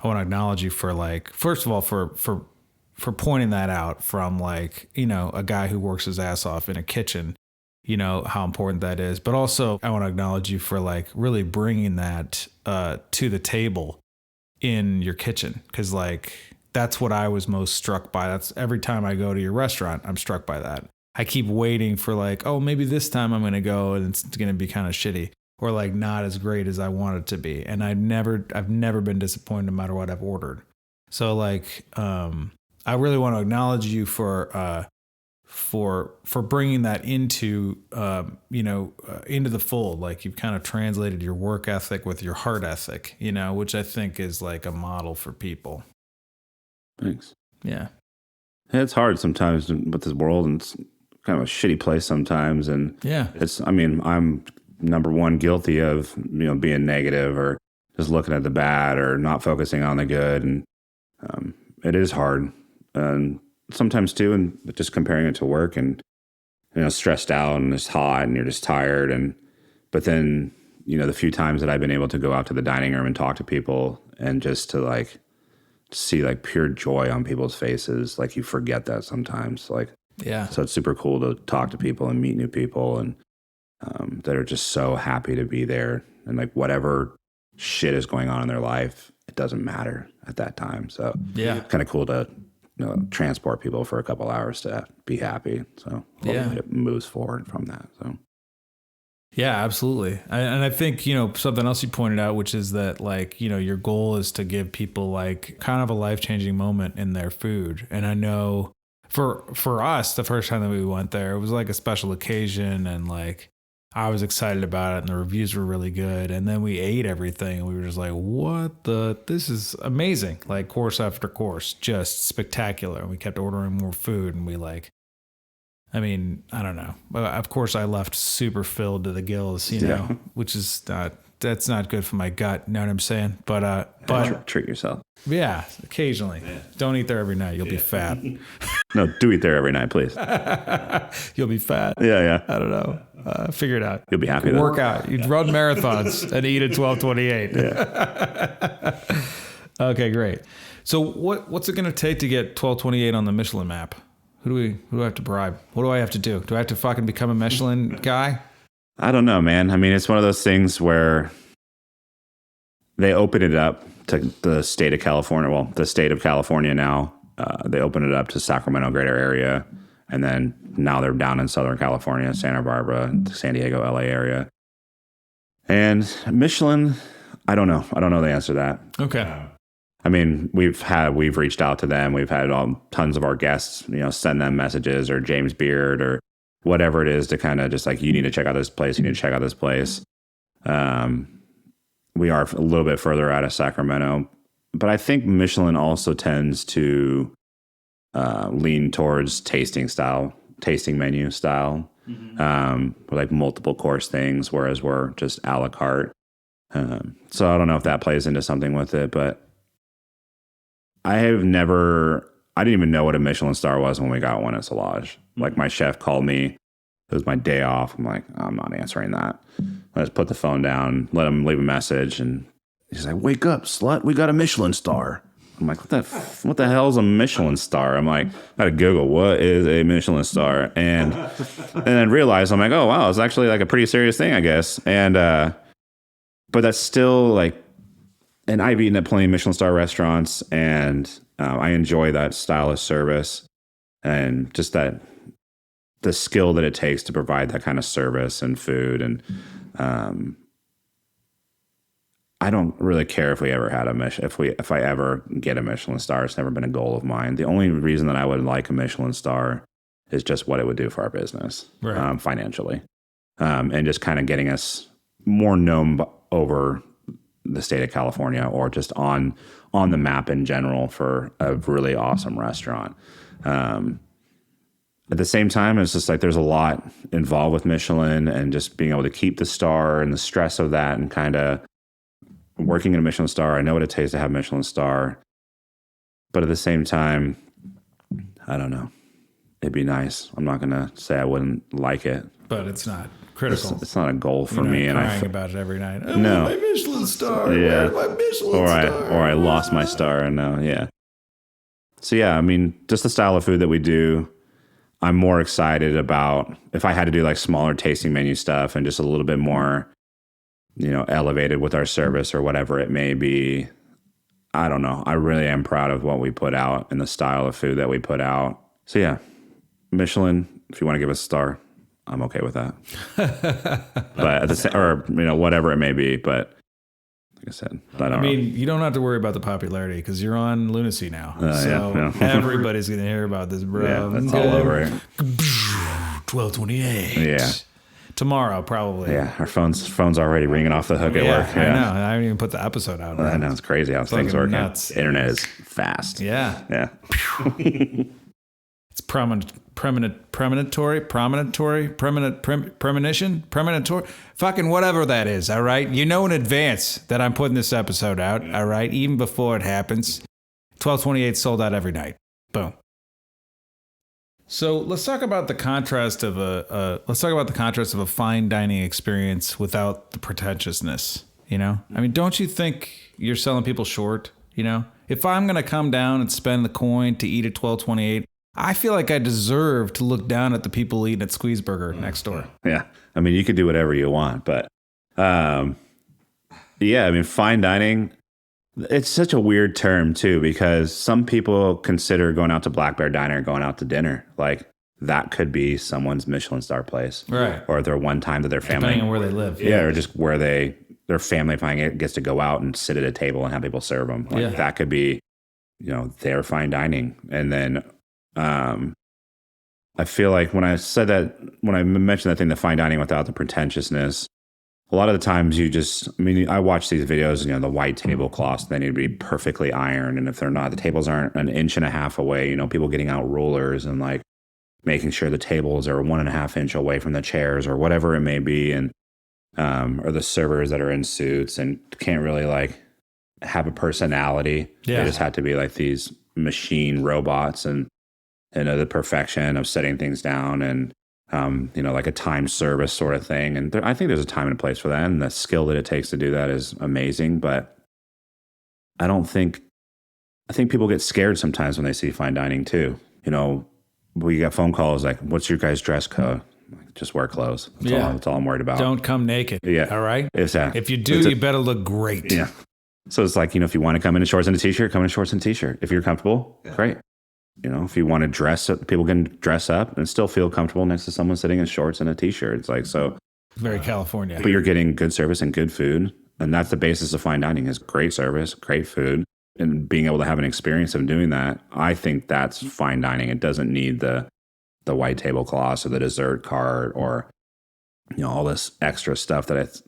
want to acknowledge you for like, first of all, for pointing that out from like, you know, a guy who works his ass off in a kitchen, you know, how important that is. But also I want to acknowledge you for like really bringing that to the table in your kitchen. Cause like, that's what I was most struck by. That's every time I go to your restaurant, I'm struck by that. I keep waiting for like, oh, maybe this time I'm going to go and it's going to be kind of shitty or like not as great as I want it to be. And I've never been disappointed no matter what I've ordered. So like, I really want to acknowledge you for bringing that into, into the fold. Like you've kind of translated your work ethic with your heart ethic, you know, which I think is like a model for people. Thanks. Yeah. It's hard sometimes with this world, and it's kind of a shitty place sometimes. And yeah, I'm number one guilty of, you know, being negative or just looking at the bad or not focusing on the good. And it is hard. And sometimes too, and just comparing it to work and, you know, stressed out and it's hot and you're just tired. But then, you know, the few times that I've been able to go out to the dining room and talk to people and just to like see like pure joy on people's faces, like you forget that sometimes. Like, yeah. So it's super cool to talk to people and meet new people and that are just so happy to be there. And like whatever shit is going on in their life, it doesn't matter at that time. So yeah, kind of cool to, you know, transport people for a couple hours to be happy. So hopefully it moves forward from that. So yeah, absolutely. And I think, you know, something else you pointed out, which is that like, you know, your goal is to give people like kind of a life-changing moment in their food. And I know for us, the first time that we went there, it was like a special occasion and like I was excited about it and the reviews were really good. And then we ate everything and we were just like, this is amazing. Like course after course, just spectacular. And we kept ordering more food and we like, I mean, I don't know. Of course I left super filled to the gills, you know, which is that's not good for my gut. You know what I'm saying? But treat yourself. Yeah, occasionally. Yeah. Don't eat there every night. You'll be fat. No, do eat there every night, please. You'll be fat. Yeah. I don't know. Figure it out. You'll be happy. Work out. You'd run marathons and eat at 12:28. Yeah. Okay, great. So what's it going to take to get 1228 on the Michelin map? Who do I have to bribe? What do I have to do? Do I have to fucking become a Michelin guy? I don't know, man. I mean, it's one of those things where they open it up to the state of California. Well, the state of California now. They opened it up to Sacramento greater area. And then now they're down in Southern California, Santa Barbara, San Diego, LA area. And Michelin, I don't know. I don't know the answer to that. Okay. I mean, we've reached out to them. We've had tons of our guests, send them messages or James Beard or whatever it is to kind of just like, you need to check out this place. You need to check out this place. We are a little bit further out of Sacramento, but I think Michelin also tends to lean towards tasting menu style, with like multiple course things, whereas we're just a la carte. So I don't know if that plays into something with it, but I didn't even know what a Michelin star was when we got one at Solage. Like my chef called me, it was my day off. I'm like, I'm not answering that. I just put the phone down, let him leave a message, and he's like, "Wake up, slut! We got a Michelin star." I'm like, what the hell is a Michelin star? I'm like, I had to Google what is a Michelin star, and then realized I'm like, oh wow, it's actually like a pretty serious thing, I guess. And but that's still like, and I've eaten at plenty of Michelin star restaurants, and I enjoy that style of service and just that the skill that it takes to provide that kind of service and food. And I don't really care if we ever had if I ever get a Michelin star. It's never been a goal of mine. The only reason that I would like a Michelin star is just what it would do for our business, right. Financially, and just kind of getting us more known over the state of California, or just on the map in general for a really awesome restaurant. At the same time, it's just like there's a lot involved with Michelin, and just being able to keep the star and the stress of that, and kind of working in a Michelin star. I know what it takes to have a Michelin star, but at the same time, I don't know. It'd be nice. I'm not going to say I wouldn't like it, but it's not critical. It's not a goal for You're not me. Crying and about it every night. No, my Michelin star. Yeah, where's my Michelin star? Or I lost my star. No, yeah. So yeah, I mean, just the style of food that we do, I'm more excited about. If I had to do like smaller tasting menu stuff and just a little bit more, elevated with our service or whatever it may be, I don't know. I really am proud of what we put out and the style of food that we put out. So yeah, Michelin, if you want to give us a star, I'm okay with that. But at the same, or whatever it may be. But like I said, I mean, you don't have to worry about the popularity because you're on Lunacy now, so everybody's gonna hear about this, bro. Yeah, that's all over it. 1228. Yeah. Tomorrow, probably. Yeah, our phone's already ringing off the hook at work. Yeah, I know. I haven't even put the episode out. I know, it's crazy how things work. Nuts. Internet is fast. Yeah. Yeah. It's premonitory, fucking whatever that is, all right? You know in advance that I'm putting this episode out, all right? Even before it happens. 1228 sold out every night. Boom. So let's talk about the contrast of a fine dining experience without the pretentiousness, I mean, don't you think you're selling people short, If I'm going to come down and spend the coin to eat at 1228, I feel like I deserve to look down at the people eating at Squeezeburger next door. Yeah. I mean, you could do whatever you want, but yeah, I mean, fine dining, it's such a weird term too, because some people consider going out to Black Bear Diner, going out to dinner, like that could be someone's Michelin star place. Right. Or their one time that their family. Depending on where they live. Yeah, or just where their family finally gets to go out and sit at a table and have people serve them. Like that could be, their fine dining. And then I feel like when I mentioned that thing, the fine dining without the pretentiousness, a lot of the times I watch these videos, the white tablecloths, they need to be perfectly ironed. And if they're not, the tables aren't an inch and a half away, people getting out rulers and like making sure the tables are 1.5 inches away from the chairs or whatever it may be. And, or the servers that are in suits and can't really like have a personality. Yeah. They just have to be like these machine robots and the perfection of setting things down and, like a time service sort of thing. And I think there's a time and a place for that. And the skill that it takes to do that is amazing. But I think people get scared sometimes when they see fine dining too. we got phone calls like, what's your guys' dress code? Like, just wear clothes. That's all I'm worried about. Don't come naked. Yeah. All right. Exactly. If you do, you better look great. Yeah. So it's like, if you want to come in shorts and a t-shirt, come in shorts and t-shirt. If you're comfortable, great. If you want to dress up, people can dress up and still feel comfortable next to someone sitting in shorts and a t-shirt. It's like, so. Very California. But you're getting good service and good food. And that's the basis of fine dining is great service, great food, and being able to have an experience of doing that. I think that's fine dining. It doesn't need the white tablecloths or the dessert cart or, all this extra stuff that it's,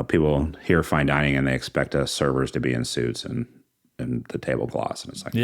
people hear fine dining and they expect us servers to be in suits and the tablecloths. And it's like,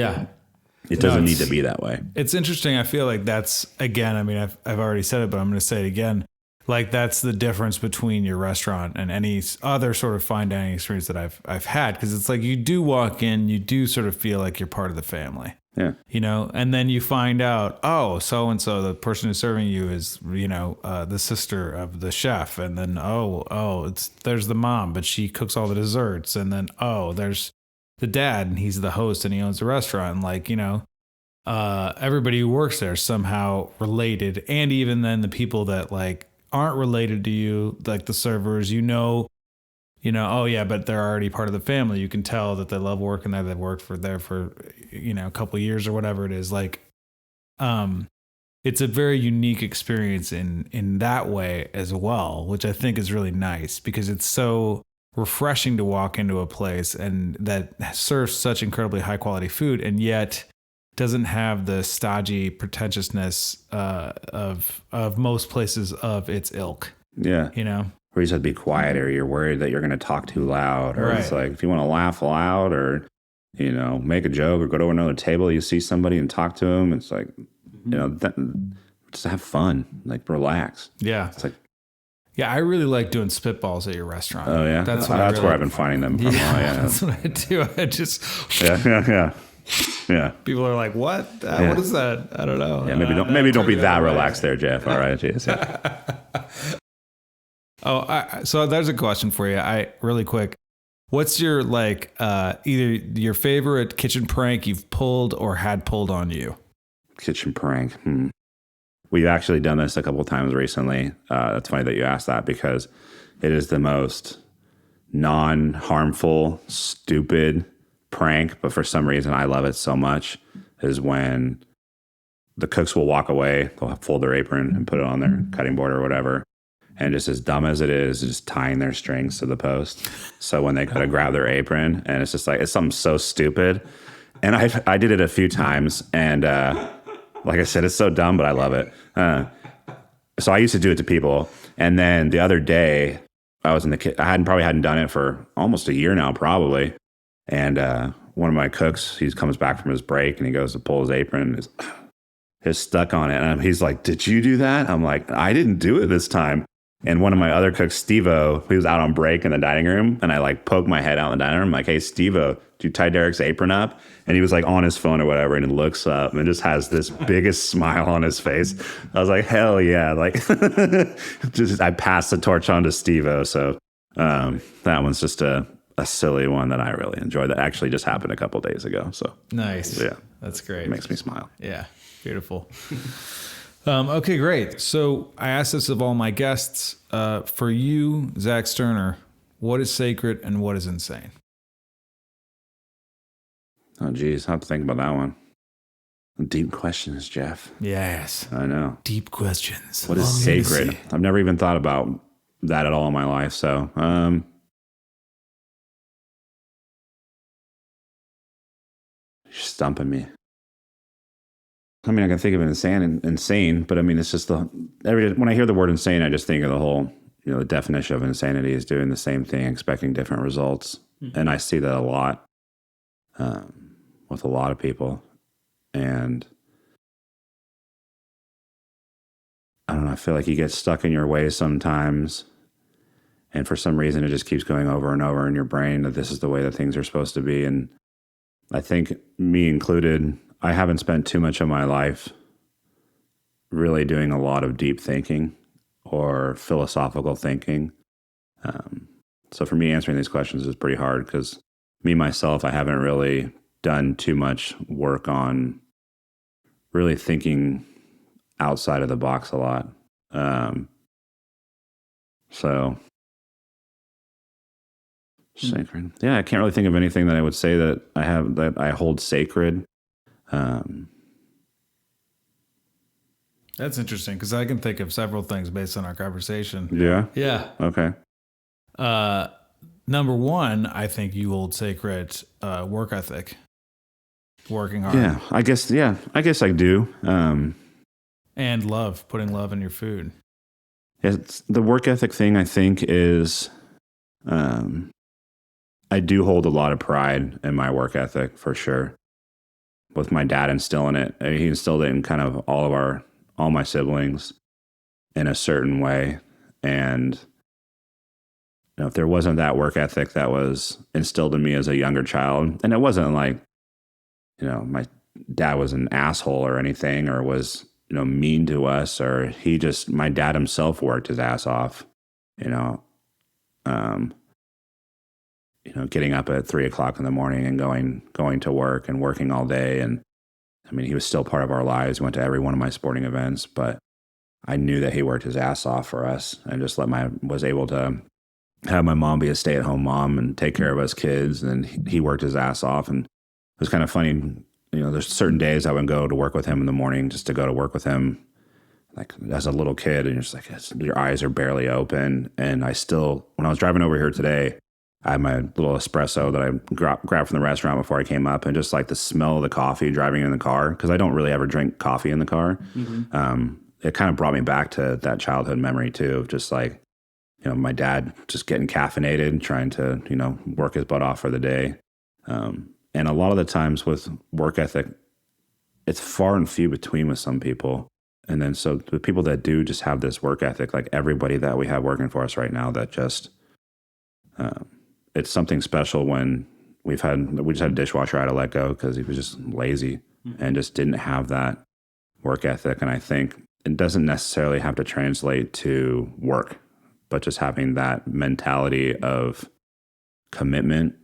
it doesn't need to be that way. It's interesting. I feel like that's, again, I mean, I've already said it, but I'm going to say it again. Like that's the difference between your restaurant and any other sort of fine dining experience that I've had. Because it's like you do walk in, you do sort of feel like you're part of the family. Yeah. And then you find out, oh, so-and-so, the person who's serving you is, the sister of the chef. And then, there's the mom, but she cooks all the desserts. And then, there's the dad and he's the host and he owns the restaurant. And like, everybody who works there is somehow related. And even then the people that like aren't related to you, like the servers, but they're already part of the family. You can tell that they love working there. They've worked for a couple of years or whatever it is. Like, it's a very unique experience in that way as well, which I think is really nice because it's so refreshing to walk into a place and that serves such incredibly high quality food and yet doesn't have the stodgy pretentiousness of most places of its ilk. Yeah. Or you just have to be quiet or you're worried that you're going to talk too loud. Or It's like, if you want to laugh loud or, make a joke or go to another table, you see somebody and talk to them. It's like, just have fun, like relax. Yeah. It's like, yeah, I really like doing spitballs at your restaurant. Oh, yeah? That's where I've been finding them from. Yeah, that's what I do. I just... Yeah. People are like, what? What is that? I don't know. Yeah, maybe don't be that relaxed there, Jeff. All right, geez. Yeah. So there's a question for you. Really quick. What's your either your favorite kitchen prank you've pulled or had pulled on you? Kitchen prank. We've actually done this a couple of times recently. That's funny that you asked that because it is the most non-harmful, stupid prank, but for some reason I love it so much, is when the cooks will walk away, they'll fold their apron and put it on their cutting board or whatever. And just as dumb as it is, just tying their strings to the post. So when they go to grab their apron and it's just like, it's something so stupid. And I did it a few times and like I said, it's so dumb, but I love it. So I used to do it to people. And then the other day I was in the kitchen. I probably hadn't done it for almost a year now, probably. And one of my cooks, he comes back from his break and he goes to pull his apron and is stuck on it. And he's like, did you do that? I'm like, I didn't do it this time. And one of my other cooks, Steve-O, he was out on break in the dining room. And I poked my head out in the dining room. I'm like, hey, Steve-O, did you tie Derek's apron up? And he was on his phone or whatever. And he looks up and just has this biggest smile on his face. I was like, hell yeah. I passed the torch on to Steve-O. So that one's just a silly one that I really enjoyed. That actually just happened a couple days ago. So nice. Yeah. That's great. It makes me smile. Yeah. Beautiful. Okay, great. So I asked this of all my guests. For you, Zach Sterner, what is sacred and what is insane? Oh, geez. I'll have to think about that one. Deep questions, Jeff. Yes. I know. Deep questions. What is sacred? I've never even thought about that at all in my life. So, you're stumping me. I mean, I can think of it insane, but I mean, it's just when I hear the word insane, I just think of the whole, the definition of insanity is doing the same thing, expecting different results. Mm-hmm. And I see that a lot with a lot of people. And I don't know, I feel like you get stuck in your ways sometimes. And for some reason, it just keeps going over and over in your brain that this is the way that things are supposed to be. And I think, me included, I haven't spent too much of my life really doing a lot of deep thinking or philosophical thinking. So for me, answering these questions is pretty hard because myself, I haven't really done too much work on really thinking outside of the box a lot. So sacred. Yeah, I can't really think of anything that I would say that I hold sacred. That's interesting because I can think of several things based on our conversation. Yeah. Yeah. Okay. Number one, I think you hold sacred work ethic, working hard. Yeah, I guess I do. And love, putting love in your food. The work ethic thing, I think, is I do hold a lot of pride in my work ethic for sure. With my dad instilling it, he instilled it in kind of all my siblings in a certain way. And if there wasn't that work ethic that was instilled in me as a younger child, and it wasn't like, my dad was an asshole or anything, or was, mean to us, or my dad himself worked his ass off, getting up at 3:00 in the morning and going to work and working all day. And I mean, he was still part of our lives. We went to every one of my sporting events, but I knew that he worked his ass off for us, and just was able to have my mom be a stay-at-home mom and take care of us kids. And he worked his ass off. And it was kind of funny. There's certain days I would go to work with him in the morning, just to go to work with him, like as a little kid. And you're just like, your eyes are barely open. And when I was driving over here today, I had my little espresso that I grabbed from the restaurant before I came up, and just like the smell of the coffee driving in the car, because I don't really ever drink coffee in the car. Mm-hmm. It kind of brought me back to that childhood memory too, of just like, my dad just getting caffeinated, trying to, work his butt off for the day. And a lot of the times with work ethic, it's far and few between with some people. And then so the people that do just have this work ethic, like everybody that we have working for us right now, that just, it's something special when we just had a dishwasher I had to let go because he was just lazy and just didn't have that work ethic. And I think it doesn't necessarily have to translate to work, but just having that mentality of commitment,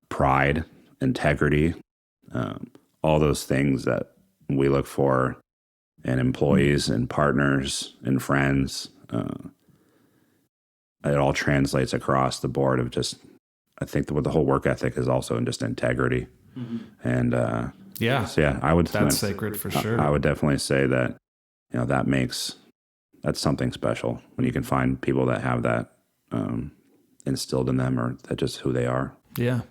pride, integrity, all those things that we look for in employees and partners and friends. It all translates across the board of just, I think the whole work ethic is also in just integrity. Mm-hmm. And so I would, that's sacred for sure. I would definitely say that, that's something special when you can find people that have that instilled in them, or that just who they are. Yeah.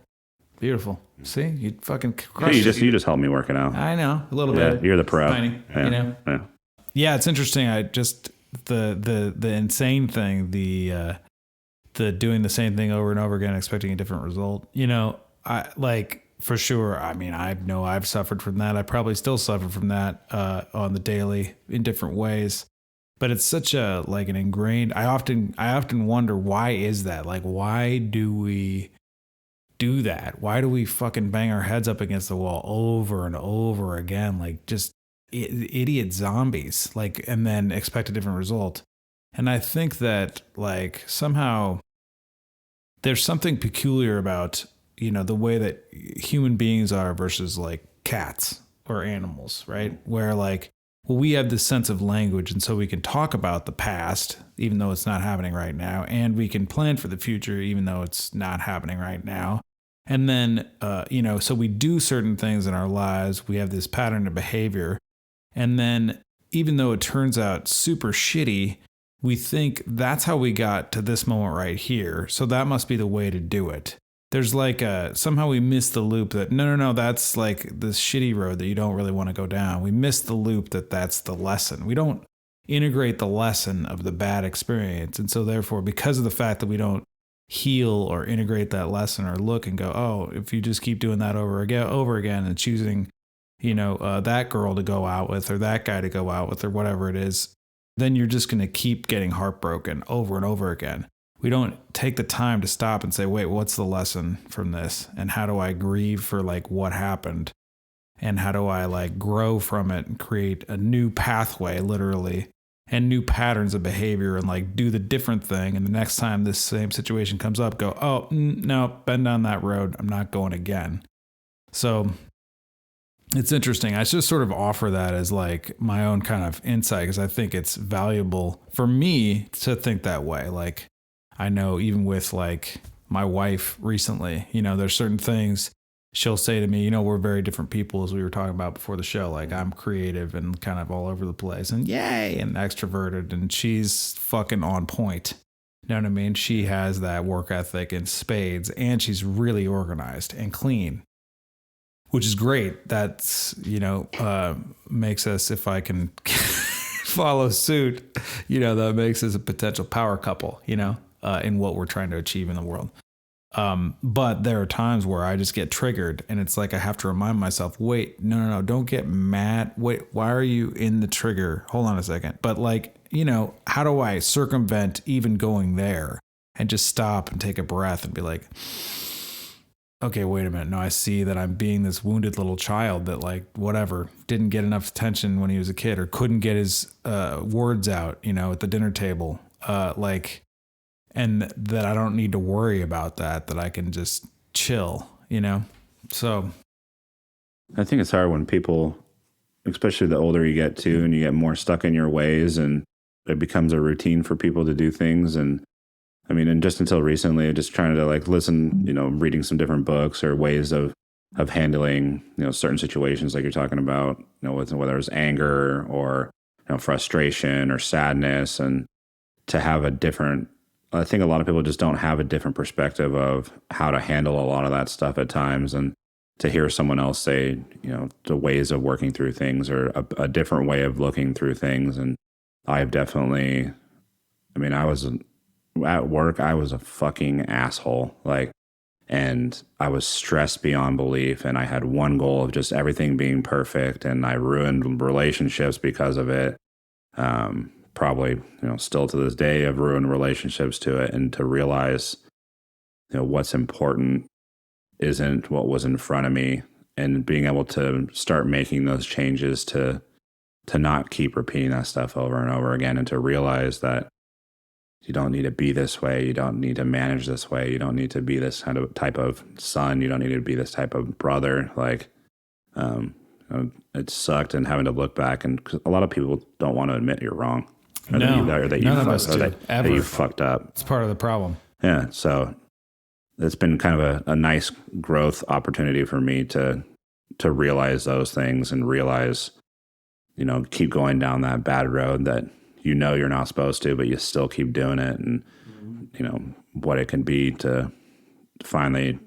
Beautiful. See, you fucking crushed it. You just helped me work it out. I know, a little bit. You're the pro. Tiny, Yeah, it's interesting. I just the insane thing, the doing the same thing over and over again, expecting a different result. I like, for sure. I mean, I know I've suffered from that. I probably still suffer from that on the daily in different ways. But it's such a an ingrained. I often wonder, why is that? Like, why do we do that? Why do we fucking bang our heads up against the wall over and over again, like just idiot zombies, and then expect a different result? And I think that somehow there's something peculiar about, the way that human beings are versus cats or animals, right? Where we have this sense of language, and so we can talk about the past, even though it's not happening right now, and we can plan for the future, even though it's not happening right now. And then, so we do certain things in our lives. We have this pattern of behavior. And then, even though it turns out super shitty, we think that's how we got to this moment right here. So that must be the way to do it. There's somehow we miss the loop that, no, that's this shitty road that you don't really want to go down. We miss the loop that's the lesson. We don't integrate the lesson of the bad experience. And so therefore, because of the fact that we don't heal or integrate that lesson, or look and go, oh, if you just keep doing that over again and choosing, that girl to go out with, or that guy to go out with, or whatever it is, then you're just going to keep getting heartbroken over and over again. We don't take the time to stop and say, wait, what's the lesson from this? And how do I grieve for what happened? And how do I grow from it and create a new pathway, literally, and new patterns of behavior, and do the different thing. And the next time this same situation comes up, go, oh, no, been down that road. I'm not going again. So It's interesting. I just sort of offer that as like my own kind of insight because I think it's valuable for me to think that way. Like I know even with like my wife recently, you know, there's certain things she'll say to me, you know, we're very different people as we were talking about before the show. Like I'm creative and kind of all over the place and yay and extroverted and she's fucking on point. You know what I mean? She has that work ethic in spades and she's really organized and clean. Which is great. That's, you know, makes us, if I can follow suit, you know, that makes us a potential power couple, you know, in what we're trying to achieve in the world. But there are times where I just get triggered and it's like I have to remind myself, wait, no, don't get mad. Wait, why are you in the trigger? Hold on a second. But like, you know, how do I circumvent even going there and just stop and take a breath and be like, okay, wait a minute. No, I see that I'm being this wounded little child that like, whatever, didn't get enough attention when he was a kid or couldn't get his words out, you know, at the dinner table. And that I don't need to worry about that I can just chill, you know? So I think it's hard when people, especially the older you get too, and you get more stuck in your ways and it becomes a routine for people to do things. And I mean, and just until recently, just trying to like listen, you know, reading some different books or ways of handling, you know, certain situations like you're talking about, you know, whether it's anger or, you know, frustration or sadness, and to have a different, I think a lot of people just don't have a different perspective of how to handle a lot of that stuff at times. And to hear someone else say, you know, the ways of working through things or a different way of looking through things. And I've definitely, I mean, at work, I was a fucking asshole. Like, and I was stressed beyond belief. And I had one goal of just everything being perfect. And I ruined relationships because of it. Probably, you know, still to this day, I've ruined relationships to it. And to realize, you know, what's important isn't what was in front of me, and being able to start making those changes to not keep repeating that stuff over and over again, and to realize that you don't need to be this way. You don't need to manage this way. You don't need to be this kind of type of son. You don't need to be this type of brother. Like, it sucked, and having to look back, and 'cause a lot of people don't want to admit you're wrong. None of us do, ever. That you fucked up. It's part of the problem. Yeah. So it's been kind of a nice growth opportunity for me to realize those things and realize, you know, keep going down that bad road that you know you're not supposed to, but you still keep doing it, and you know what it can be to finally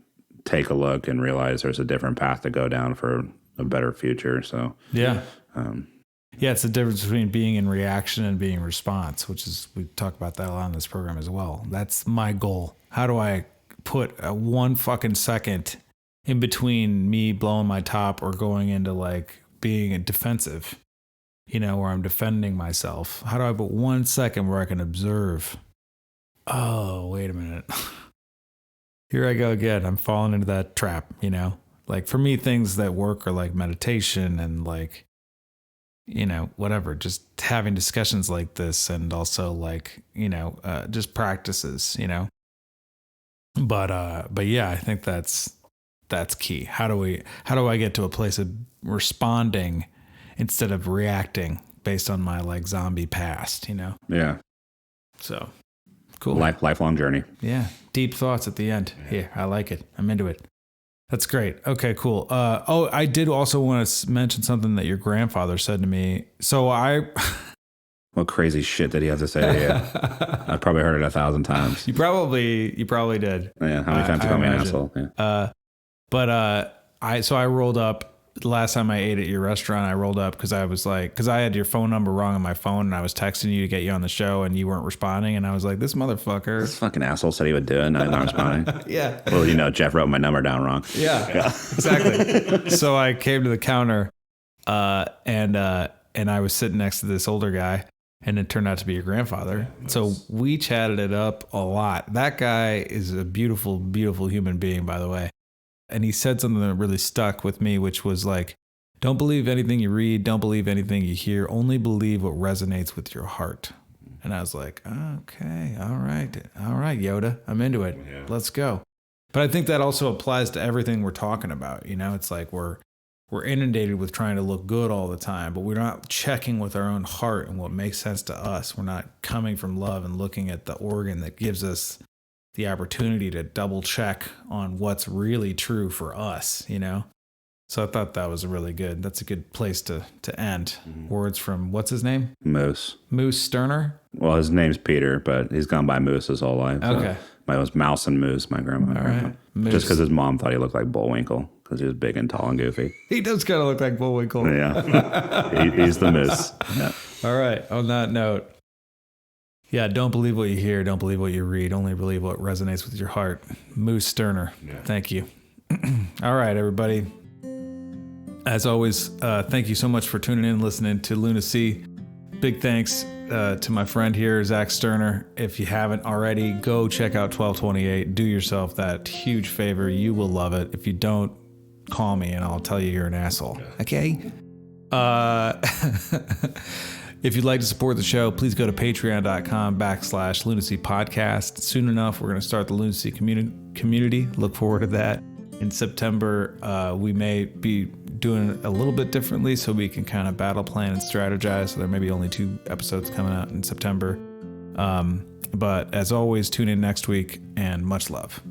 take a look and realize there's a different path to go down for a better future. So yeah. It's the difference between being in reaction and being in response, which is, we talk about that a lot in this program as well. That's my goal. How do I put a 1 fucking second in between me blowing my top or going into like being a defensive, you know, where I'm defending myself? How do I put 1 second where I can observe? Oh, wait a minute. Here I go again. I'm falling into that trap, you know? Like for me, things that work are like meditation and like, you know, whatever, just having discussions like this, and also like, you know, just practices, you know. But yeah, I think that's key. How do I get to a place of responding instead of reacting based on my like zombie past, you know? Yeah. So cool. Lifelong journey. Yeah. Deep thoughts at the end. Here, I like it. I'm into it. That's great. Okay, cool. I did also want to mention something that your grandfather said to me. So what crazy shit did he have to say to you? I probably heard it 1,000 times. You probably did. Yeah. How many times you call me an asshole? Yeah. I rolled up the last time I ate at your restaurant. I rolled up because I had your phone number wrong on my phone, and I was texting you to get you on the show, and you weren't responding. And I was like, this motherfucker. This fucking asshole said he would do it, and I'm not responding. Yeah. Well, you know, Jeff wrote my number down wrong. Yeah. Exactly. So I came to the counter, and I was sitting next to this older guy, and it turned out to be your grandfather. Yeah, so we chatted it up a lot. That guy is a beautiful, beautiful human being, by the way. And he said something that really stuck with me, which was like, don't believe anything you read. Don't believe anything you hear. Only believe what resonates with your heart. And I was like, okay, all right, Yoda, I'm into it. Yeah. Let's go. But I think that also applies to everything we're talking about. You know, it's like we're we're inundated with trying to look good all the time, but we're not checking with our own heart and what makes sense to us. We're not coming from love and looking at the organ that gives us the opportunity to double check on what's really true for us, you know? So I thought that was that's a good place to end. Words from, what's his name? Moose. Moose Sterner? Well, his name's Peter, but he's gone by Moose his whole life. So Okay. my was Mouse and Moose, my grandma. All right. Moose. Just because his mom thought he looked like Bullwinkle because he was big and tall and goofy. He does kind of look like Bullwinkle. Yeah. He's the Moose. Yeah. All right. On that note, yeah, don't believe what you hear. Don't believe what you read. Only believe what resonates with your heart. Moose Sterner. Yeah. Thank you. All right, everybody. As always, thank you so much for tuning in and listening to Lunacy. Big thanks to my friend here, Zach Sterner. If you haven't already, go check out 1228. Do yourself that huge favor. You will love it. If you don't, call me and I'll tell you you're an asshole. Okay? If you'd like to support the show, please go to patreon.com/Lunacy podcast. Soon enough, we're going to start the Lunacy community. Look forward to that. In September, we may be doing it a little bit differently so we can kind of battle plan and strategize. So there may be only 2 episodes coming out in September. But as always, tune in next week and much love.